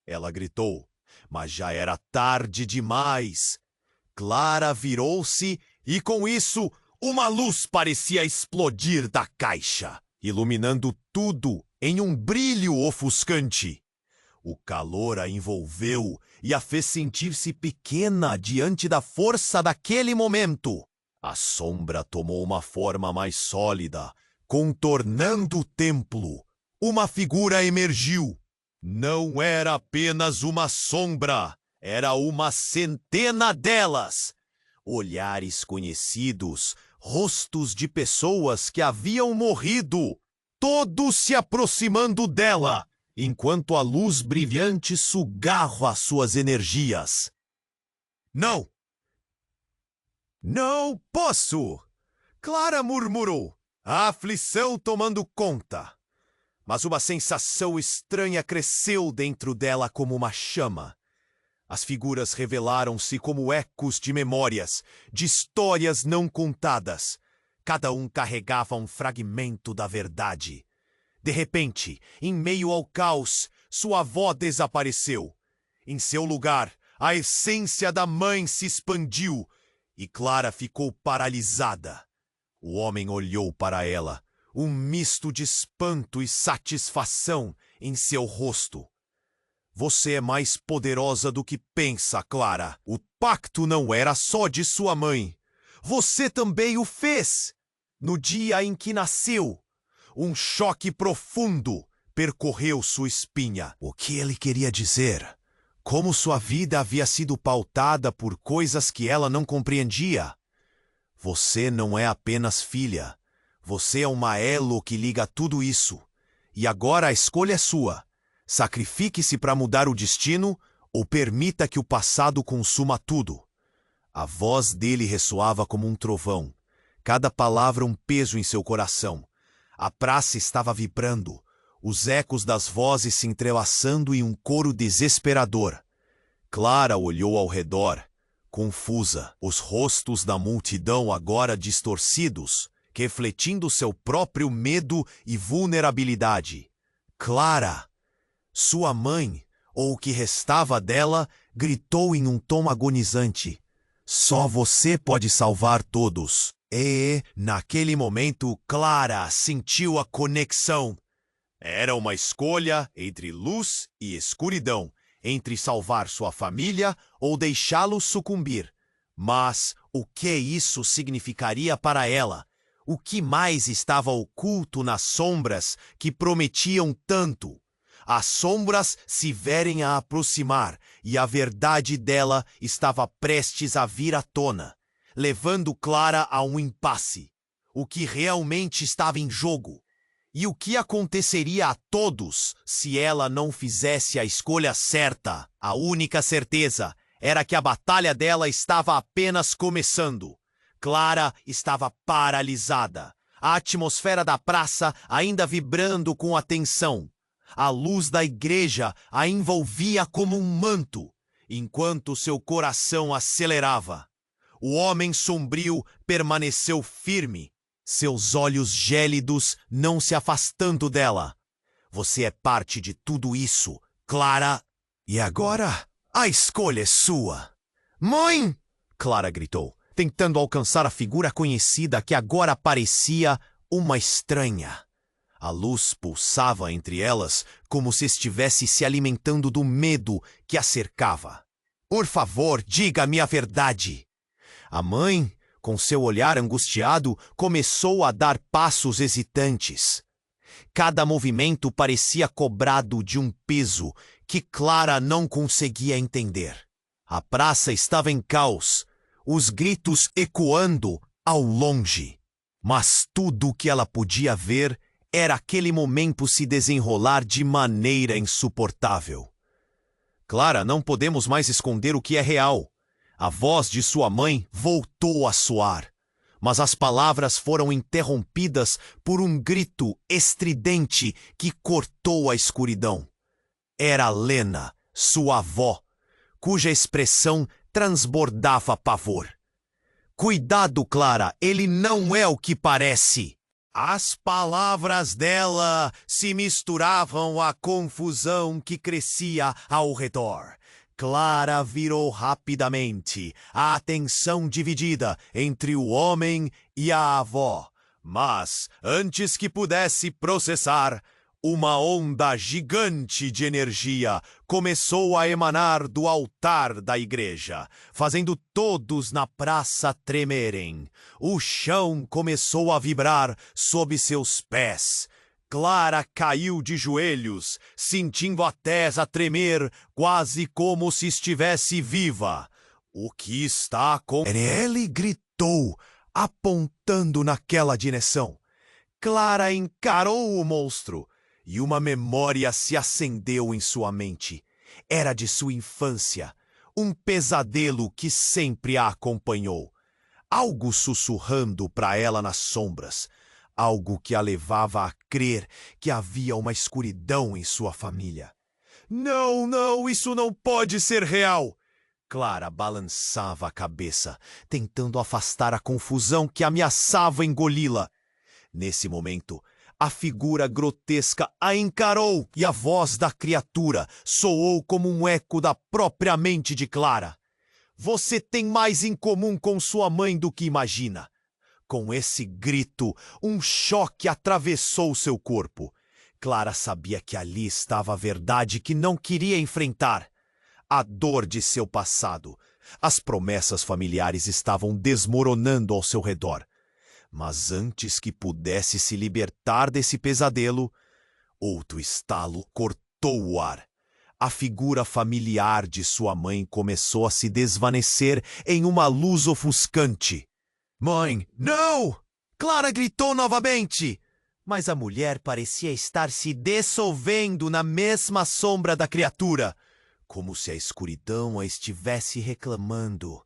ela gritou, mas já era tarde demais. Clara virou-se e, com isso, uma luz parecia explodir da caixa, iluminando tudo em um brilho ofuscante. O calor a envolveu e a fez sentir-se pequena diante da força daquele momento. A sombra tomou uma forma mais sólida, contornando o templo. Uma figura emergiu. Não era apenas uma sombra, era uma centena delas. Olhares conhecidos, rostos de pessoas que haviam morrido, todos se aproximando dela, enquanto a luz brilhante sugava suas energias. "Não! Não posso!" Clara murmurou, a aflição tomando conta. Mas uma sensação estranha cresceu dentro dela como uma chama. As figuras revelaram-se como ecos de memórias, de histórias não contadas. Cada um carregava um fragmento da verdade. De repente, em meio ao caos, sua avó desapareceu. Em seu lugar, a essência da mãe se expandiu e Clara ficou paralisada. O homem olhou para ela, um misto de espanto e satisfação em seu rosto. "Você é mais poderosa do que pensa, Clara. O pacto não era só de sua mãe. Você também o fez. No dia em que nasceu, um choque profundo percorreu sua espinha." O que ele queria dizer? Como sua vida havia sido pautada por coisas que ela não compreendia? Você não é apenas filha. Você é uma elo que liga tudo isso. E agora a escolha é sua. Sacrifique-se para mudar o destino ou permita que o passado consuma tudo. A voz dele ressoava como um trovão. Cada palavra um peso em seu coração. A praça estava vibrando, os ecos das vozes se entrelaçando em um coro desesperador. Clara olhou ao redor, confusa, os rostos da multidão agora distorcidos, refletindo seu próprio medo e vulnerabilidade. Clara, sua mãe, ou o que restava dela, gritou em um tom agonizante. "Só você pode salvar todos." E, naquele momento, Clara sentiu a conexão. Era uma escolha entre luz e escuridão, entre salvar sua família ou deixá-lo sucumbir. Mas o que isso significaria para ela? O que mais estava oculto nas sombras que prometiam tanto? As sombras se verem a aproximar e a verdade dela estava prestes a vir à tona, levando Clara a um impasse. O que realmente estava em jogo? E o que aconteceria a todos se ela não fizesse a escolha certa? A única certeza era que a batalha dela estava apenas começando. Clara estava paralisada, a atmosfera da praça ainda vibrando com a tensão. A luz da igreja a envolvia como um manto, enquanto seu coração acelerava. O homem sombrio permaneceu firme, seus olhos gélidos não se afastando dela. "Você é parte de tudo isso, Clara. E agora, a escolha é sua." "Mãe!" Clara gritou, tentando alcançar a figura conhecida que agora parecia uma estranha. A luz pulsava entre elas como se estivesse se alimentando do medo que a cercava. "Por favor, diga-me a verdade." A mãe, com seu olhar angustiado, começou a dar passos hesitantes. Cada movimento parecia cobrado de um peso que Clara não conseguia entender. A praça estava em caos, os gritos ecoando ao longe. Mas tudo o que ela podia ver era aquele momento se desenrolar de maneira insuportável. Clara, não podemos mais esconder o que é real. A voz de sua mãe voltou a soar, mas as palavras foram interrompidas por um grito estridente que cortou a escuridão. Era Lena, sua avó, cuja expressão transbordava pavor. Cuidado, Clara, ele não é o que parece. As palavras dela se misturavam à confusão que crescia ao redor. Clara virou rapidamente, a atenção dividida entre o homem e a avó. Mas, antes que pudesse processar, uma onda gigante de energia começou a emanar do altar da igreja, fazendo todos na praça tremerem. O chão começou a vibrar sob seus pés. Clara caiu de joelhos, sentindo a terra tremer, quase como se estivesse viva. O que está acontecendo? Ele gritou, apontando naquela direção. Clara encarou o monstro. E uma memória se acendeu em sua mente. Era de sua infância, um pesadelo que sempre a acompanhou. Algo sussurrando para ela nas sombras, algo que a levava a crer que havia uma escuridão em sua família. Não, não, isso não pode ser real! Clara balançava a cabeça, tentando afastar a confusão que ameaçava engoli-la. Nesse momento, a figura grotesca a encarou e a voz da criatura soou como um eco da própria mente de Clara. Você tem mais em comum com sua mãe do que imagina. Com esse grito, um choque atravessou seu corpo. Clara sabia que ali estava a verdade que não queria enfrentar. A dor de seu passado. As promessas familiares estavam desmoronando ao seu redor. Mas antes que pudesse se libertar desse pesadelo, outro estalo cortou o ar. A figura familiar de sua mãe começou a se desvanecer em uma luz ofuscante. Mãe, não! Clara gritou novamente. Mas a mulher parecia estar se dissolvendo na mesma sombra da criatura, como se a escuridão a estivesse reclamando.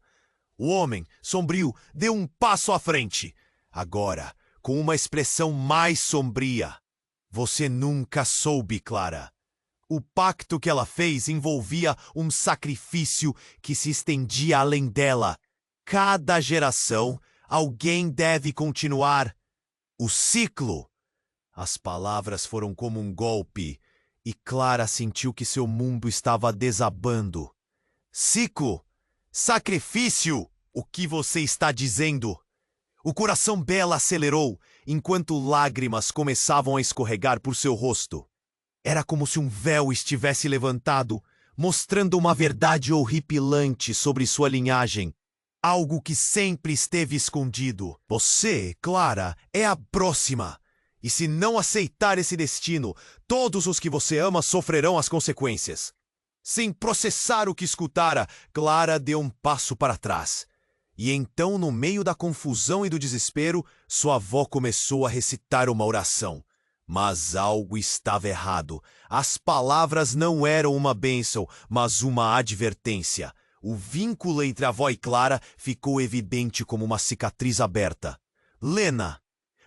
O homem, sombrio, deu um passo à frente. Agora, com uma expressão mais sombria. Você nunca soube, Clara. O pacto que ela fez envolvia um sacrifício que se estendia além dela. Cada geração, alguém deve continuar o ciclo. As palavras foram como um golpe, e Clara sentiu que seu mundo estava desabando. Ciclo? Sacrifício? O que você está dizendo? O coração dela acelerou, enquanto lágrimas começavam a escorregar por seu rosto. Era como se um véu estivesse levantado, mostrando uma verdade horripilante sobre sua linhagem. Algo que sempre esteve escondido. Você, Clara, é a próxima. E se não aceitar esse destino, todos os que você ama sofrerão as consequências. Sem processar o que escutara, Clara deu um passo para trás. E então, no meio da confusão e do desespero, sua avó começou a recitar uma oração. Mas algo estava errado. As palavras não eram uma bênção, mas uma advertência. O vínculo entre a avó e Clara ficou evidente como uma cicatriz aberta. Lena,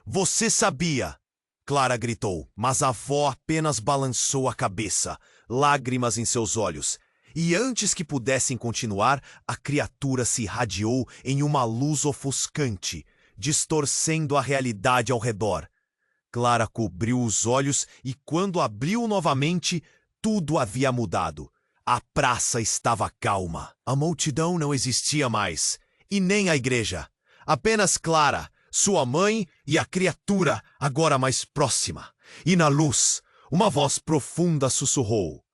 você sabia! Clara gritou, mas a avó apenas balançou a cabeça, lágrimas em seus olhos. E antes que pudessem continuar, a criatura se irradiou em uma luz ofuscante, distorcendo a realidade ao redor. Clara cobriu os olhos e, quando abriu novamente, tudo havia mudado. A praça estava calma. A multidão não existia mais, e nem a igreja. Apenas Clara, sua mãe e a criatura, agora mais próxima. E na luz, uma voz profunda sussurrou.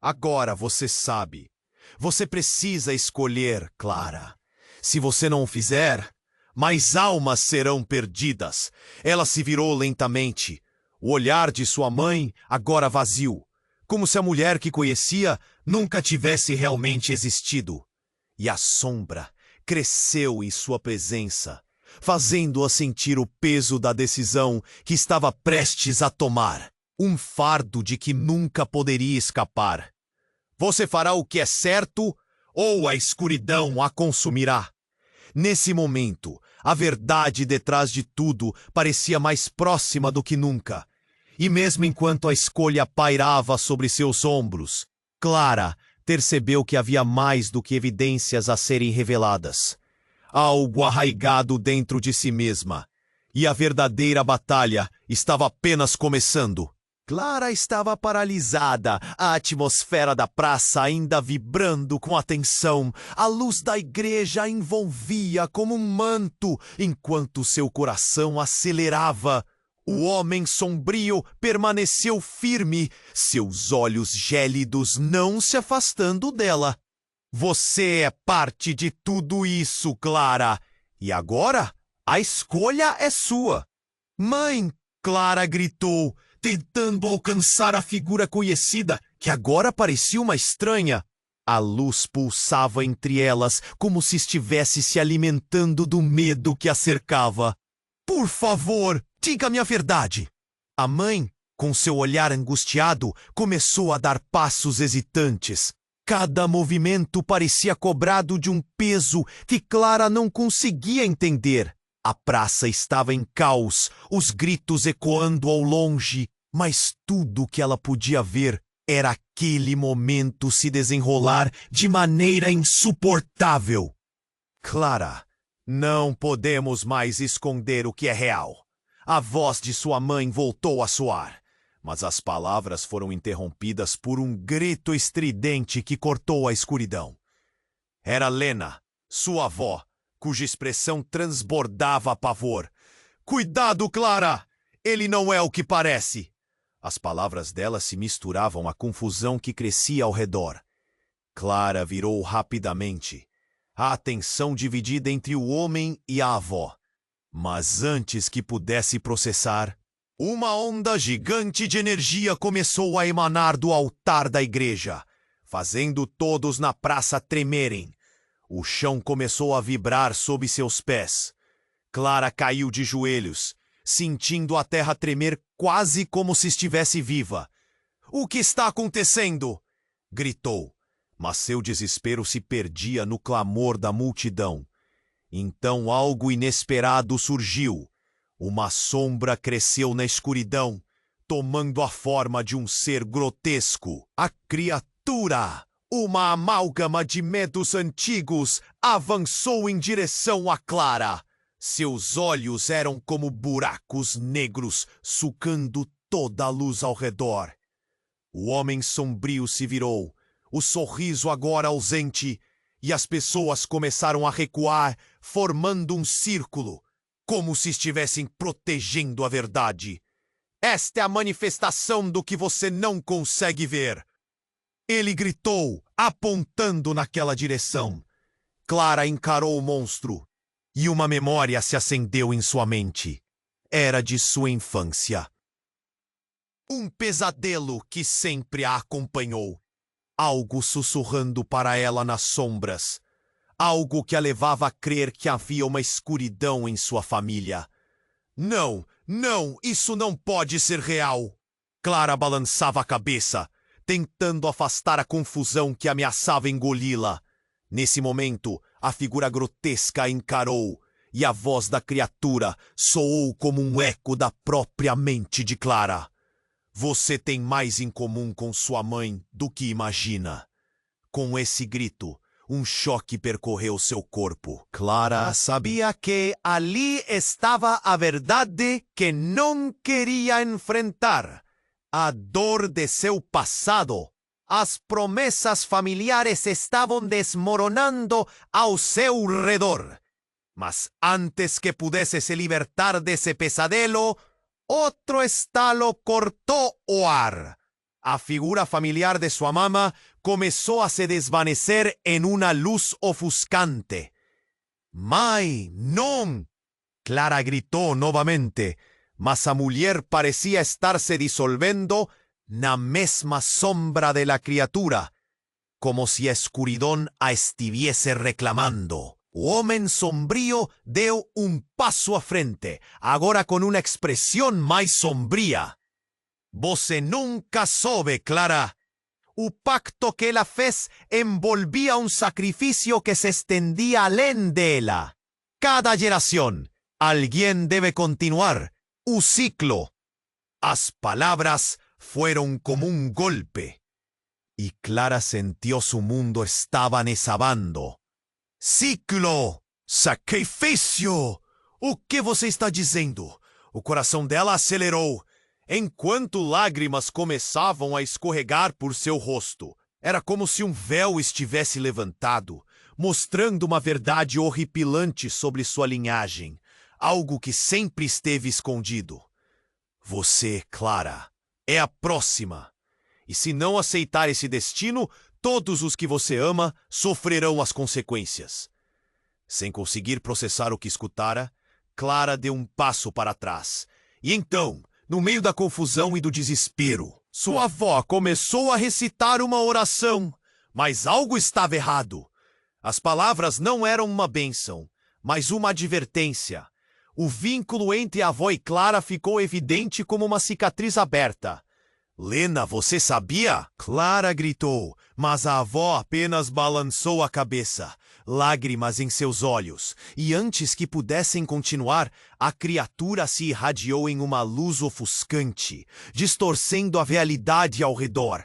Agora você sabe. Você precisa escolher, Clara. Se você não o fizer, mais almas serão perdidas. Ela se virou lentamente. O olhar de sua mãe agora vazio, como se a mulher que conhecia nunca tivesse realmente existido. E a sombra cresceu em sua presença. fazendo-a sentir o peso da decisão que estava prestes a tomar, um fardo de que nunca poderia escapar. Você fará o que é certo ou a escuridão a consumirá? Nesse momento, a verdade detrás de tudo parecia mais próxima do que nunca. E mesmo enquanto a escolha pairava sobre seus ombros, Clara percebeu que havia mais do que evidências a serem reveladas. Algo arraigado dentro de si mesma. E a verdadeira batalha estava apenas começando. Clara estava paralisada, a atmosfera da praça ainda vibrando com a tensão. A luz da igreja a envolvia como um manto, enquanto seu coração acelerava. O homem sombrio permaneceu firme, seus olhos gélidos não se afastando dela. Você é parte de tudo isso, Clara. E agora, a escolha é sua. Mãe, Clara gritou, tentando alcançar a figura conhecida, que agora parecia uma estranha. A luz pulsava entre elas, como se estivesse se alimentando do medo que a cercava. Por favor, diga-me a verdade. A mãe, com seu olhar angustiado, começou a dar passos hesitantes. Cada movimento parecia cobrado de um peso que Clara não conseguia entender. A praça estava em caos, os gritos ecoando ao longe, mas tudo o que ela podia ver era aquele momento se desenrolar de maneira insuportável. Clara, não podemos mais esconder o que é real. A voz de sua mãe voltou a soar, mas as palavras foram interrompidas por um grito estridente que cortou a escuridão. Era Lena, sua avó, cuja expressão transbordava pavor. Cuidado, Clara! Ele não é o que parece! As palavras dela se misturavam à confusão que crescia ao redor. Clara virou rapidamente, a atenção dividida entre o homem e a avó. Mas antes que pudesse processar, uma onda gigante de energia começou a emanar do altar da igreja, fazendo todos na praça tremerem. O chão começou a vibrar sob seus pés. Clara caiu de joelhos, sentindo a terra tremer quase como se estivesse viva. "O que está acontecendo?" gritou, mas seu desespero se perdia no clamor da multidão. Então algo inesperado surgiu. Uma sombra cresceu na escuridão, tomando a forma de um ser grotesco. A criatura, uma amálgama de medos antigos, avançou em direção a Clara. Seus olhos eram como buracos negros, sugando toda a luz ao redor. O homem sombrio se virou, o sorriso agora ausente, e as pessoas começaram a recuar, formando um círculo, como se estivessem protegendo a verdade. "Esta é a manifestação do que você não consegue ver!" Ele gritou, apontando naquela direção. Clara encarou o monstro, e uma memória se acendeu em sua mente. Era de sua infância. Um pesadelo que sempre a acompanhou. Algo sussurrando para ela nas sombras. Algo que a levava a crer que havia uma escuridão em sua família. Não, isso não pode ser real. Clara balançava a cabeça, tentando afastar a confusão que ameaçava engoli-la. Nesse momento, a figura grotesca a encarou, e a voz da criatura soou como um eco da própria mente de Clara. "Você tem mais em comum com sua mãe do que imagina." Com esse grito, um choque percorreu seu corpo. Clara sabia que ali estava a verdade que não queria enfrentar. A dor de seu passado. As promessas familiares estavam desmoronando ao seu redor. Mas antes que pudesse se libertar desse pesadelo, outro estalo cortou o ar. A figura familiar de sua mamá começou a se desvanecer en una luz ofuscante. "Mãe, não!" Clara gritou novamente, mas a mulher parecia estar-se dissolvendo na mesma sombra de la criatura, como si a escuridão a estuviese reclamando. O homem sombrio deu um passo à frente, agora com uma expressão mais sombria. Você nunca soube, Clara. O pacto que ela fez envolvia um sacrifício que se estendia além dela. Cada geração, alguém deve continuar o ciclo. As palavras fueron como um golpe. E Clara sentiu su mundo estava desabando. Ciclo! Sacrifício! O que você está dizendo? O coração dela acelerou, enquanto lágrimas começavam a escorregar por seu rosto. Era como se um véu estivesse levantado, mostrando uma verdade horripilante sobre sua linhagem, algo que sempre esteve escondido. Você, Clara, é a próxima. E se não aceitar esse destino, todos os que você ama sofrerão as consequências. Sem conseguir processar o que escutara, Clara deu um passo para trás. E então, no meio da confusão e do desespero, sua avó começou a recitar uma oração. Mas algo estava errado. As palavras não eram uma bênção, mas uma advertência. O vínculo entre a avó e Clara ficou evidente como uma cicatriz aberta. Lena, você sabia? Clara gritou, mas a avó apenas balançou a cabeça, lágrimas em seus olhos, e antes que pudessem continuar, a criatura se irradiou em uma luz ofuscante, distorcendo a realidade ao redor.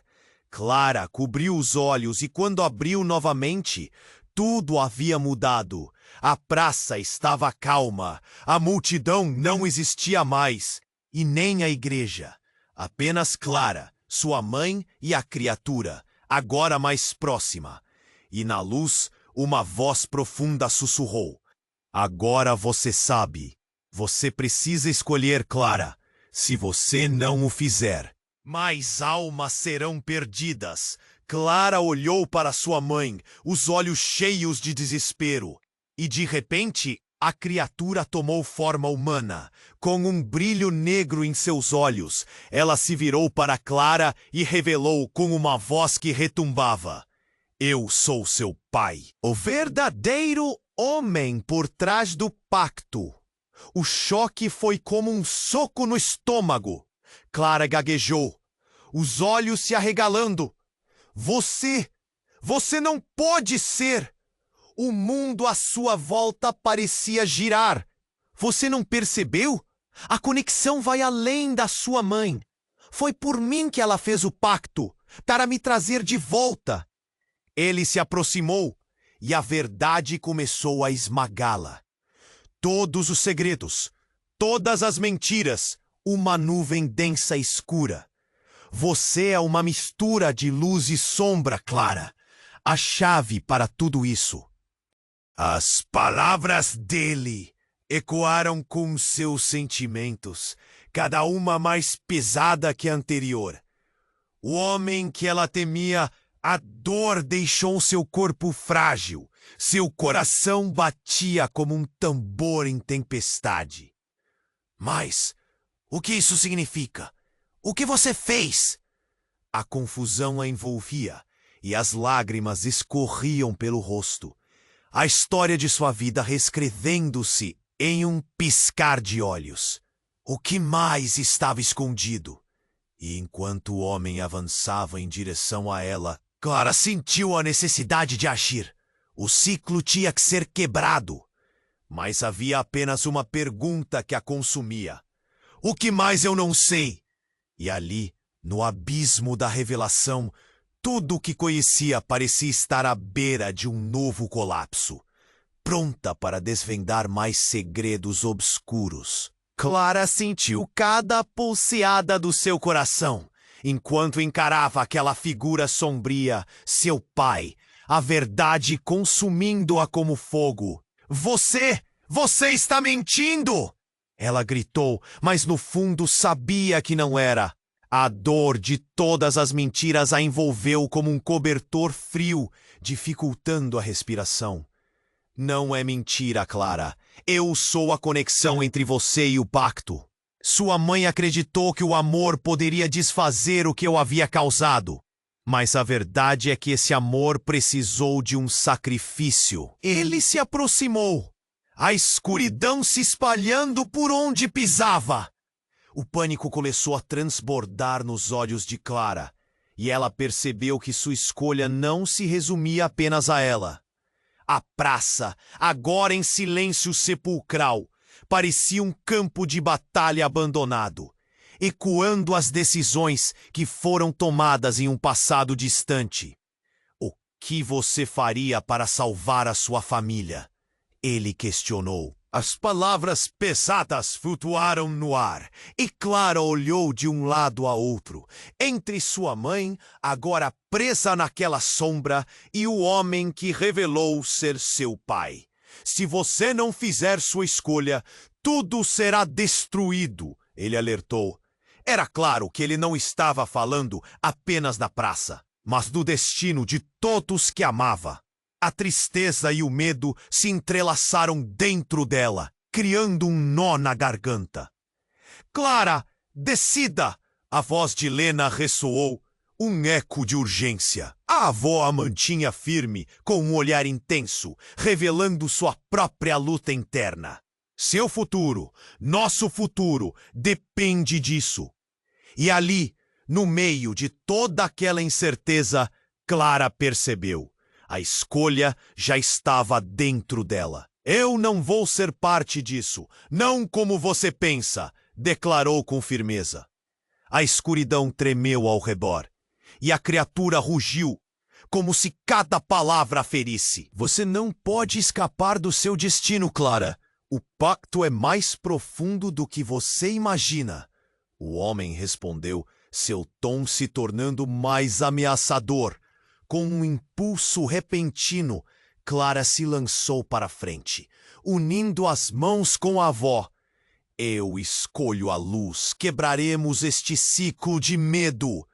Clara cobriu os olhos e quando abriu novamente, tudo havia mudado. A praça estava calma, a multidão não existia mais, e nem a igreja. Apenas Clara, sua mãe e a criatura, agora mais próxima. E na luz, uma voz profunda sussurrou. Agora você sabe. Você precisa escolher, Clara. Se você não o fizer, mais almas serão perdidas. Clara olhou para sua mãe, os olhos cheios de desespero. E de repente, a criatura tomou forma humana. Com um brilho negro em seus olhos, ela se virou para Clara e revelou com uma voz que retumbava. Eu sou seu pai, o verdadeiro homem por trás do pacto. O choque foi como um soco no estômago. Clara gaguejou, os olhos se arregalando. Você não pode ser! O mundo à sua volta parecia girar. Você não percebeu? A conexão vai além da sua mãe. Foi por mim que ela fez o pacto, para me trazer de volta. Ele se aproximou e a verdade começou a esmagá-la. Todos os segredos, todas as mentiras, uma nuvem densa e escura. Você é uma mistura de luz e sombra, Clara. A chave para tudo isso. As palavras dele ecoaram com seus sentimentos, cada uma mais pesada que a anterior. O homem que ela temia, a dor deixou seu corpo frágil, seu coração batia como um tambor em tempestade. Mas o que isso significa? O que você fez? A confusão a envolvia e as lágrimas escorriam pelo rosto. A história de sua vida reescrevendo-se em um piscar de olhos. O que mais estava escondido? E enquanto o homem avançava em direção a ela, Clara sentiu a necessidade de agir. O ciclo tinha que ser quebrado. Mas havia apenas uma pergunta que a consumia. O que mais eu não sei? E ali, no abismo da revelação, tudo o que conhecia parecia estar à beira de um novo colapso, pronta para desvendar mais segredos obscuros. Clara sentiu cada pulseada do seu coração, enquanto encarava aquela figura sombria, seu pai, a verdade consumindo-a como fogo. Você está mentindo! Ela gritou, mas no fundo sabia que não era. A dor de todas as mentiras a envolveu como um cobertor frio, dificultando a respiração. Não é mentira, Clara. Eu sou a conexão entre você e o pacto. Sua mãe acreditou que o amor poderia desfazer o que eu havia causado. Mas a verdade é que esse amor precisou de um sacrifício. Ele se aproximou, a escuridão se espalhando por onde pisava. O pânico começou a transbordar nos olhos de Clara, e ela percebeu que sua escolha não se resumia apenas a ela. A praça, agora em silêncio sepulcral, parecia um campo de batalha abandonado, ecoando as decisões que foram tomadas em um passado distante. O que você faria para salvar a sua família? Ele questionou. As palavras pesadas flutuaram no ar, e Clara olhou de um lado a outro, entre sua mãe, agora presa naquela sombra, e o homem que revelou ser seu pai. Se você não fizer sua escolha, tudo será destruído, ele alertou. Era claro que ele não estava falando apenas da praça, mas do destino de todos que amava. A tristeza e o medo se entrelaçaram dentro dela, criando um nó na garganta. Clara, decida! A voz de Lena ressoou, um eco de urgência. A avó a mantinha firme, com um olhar intenso, revelando sua própria luta interna. Seu futuro, nosso futuro, depende disso. E ali, no meio de toda aquela incerteza, Clara percebeu. A escolha já estava dentro dela. Eu não vou ser parte disso, não como você pensa, declarou com firmeza. A escuridão tremeu ao redor, e a criatura rugiu, como se cada palavra a ferisse. Você não pode escapar do seu destino, Clara. O pacto é mais profundo do que você imagina. O homem respondeu, seu tom se tornando mais ameaçador. Com um impulso repentino, Clara se lançou para frente, unindo as mãos com a avó. Eu escolho a luz, quebraremos este ciclo de medo.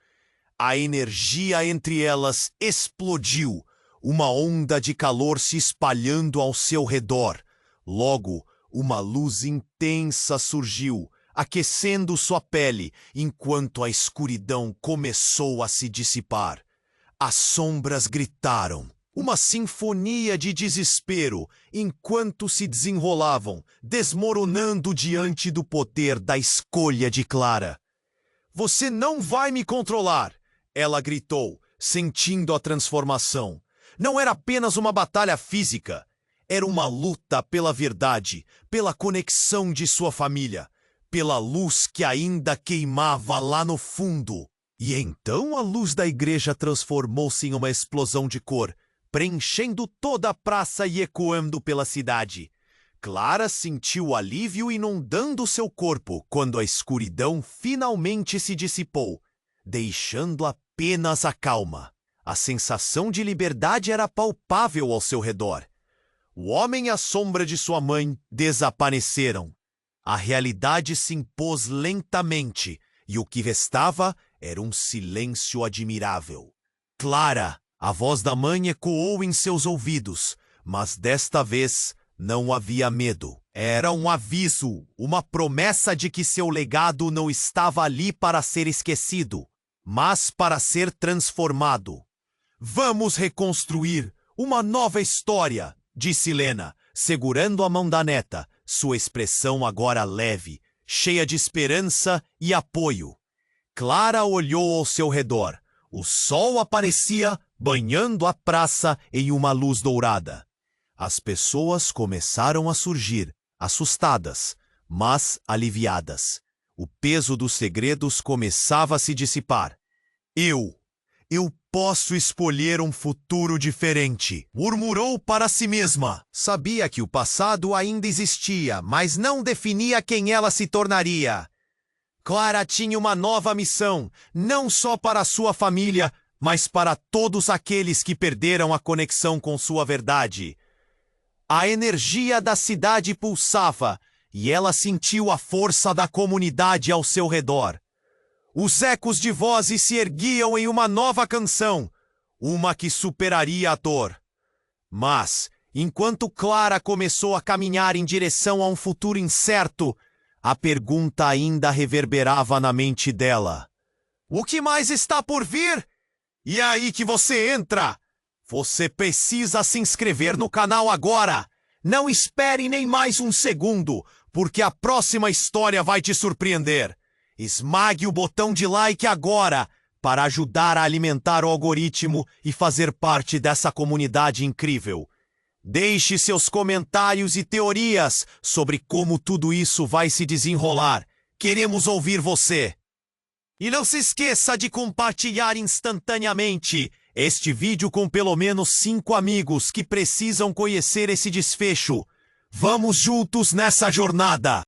A energia entre elas explodiu, uma onda de calor se espalhando ao seu redor. Logo, uma luz intensa surgiu, aquecendo sua pele, enquanto a escuridão começou a se dissipar. As sombras gritaram, uma sinfonia de desespero, enquanto se desenrolavam, desmoronando diante do poder da escolha de Clara. Você não vai me controlar, ela gritou, sentindo a transformação. Não era apenas uma batalha física, era uma luta pela verdade, pela conexão de sua família, pela luz que ainda queimava lá no fundo. E então a luz da igreja transformou-se em uma explosão de cor, preenchendo toda a praça e ecoando pela cidade. Clara sentiu alívio inundando seu corpo quando a escuridão finalmente se dissipou, deixando apenas a calma. A sensação de liberdade era palpável ao seu redor. O homem e a sombra de sua mãe desapareceram. A realidade se impôs lentamente, e o que restava era um silêncio admirável. Clara, a voz da mãe ecoou em seus ouvidos, mas desta vez não havia medo. Era um aviso, uma promessa de que seu legado não estava ali para ser esquecido, mas para ser transformado. Vamos reconstruir uma nova história, disse Lena, segurando a mão da neta, sua expressão agora leve, cheia de esperança e apoio. Clara olhou ao seu redor. O sol aparecia, banhando a praça em uma luz dourada. As pessoas começaram a surgir, assustadas, mas aliviadas. O peso dos segredos começava a se dissipar. Eu posso escolher um futuro diferente, murmurou para si mesma. Sabia que o passado ainda existia, mas não definia quem ela se tornaria. Clara tinha uma nova missão, não só para sua família, mas para todos aqueles que perderam a conexão com sua verdade. A energia da cidade pulsava, e ela sentiu a força da comunidade ao seu redor. Os ecos de vozes se erguiam em uma nova canção, uma que superaria a dor. Mas, enquanto Clara começou a caminhar em direção a um futuro incerto, a pergunta ainda reverberava na mente dela. O que mais está por vir? E é aí que você entra! Você precisa se inscrever no canal agora! Não espere nem mais um segundo, porque a próxima história vai te surpreender. Esmague o botão de like agora para ajudar a alimentar o algoritmo e fazer parte dessa comunidade incrível. Deixe seus comentários e teorias sobre como tudo isso vai se desenrolar. Queremos ouvir você. E não se esqueça de compartilhar instantaneamente este vídeo com pelo menos 5 amigos que precisam conhecer esse desfecho. Vamos juntos nessa jornada!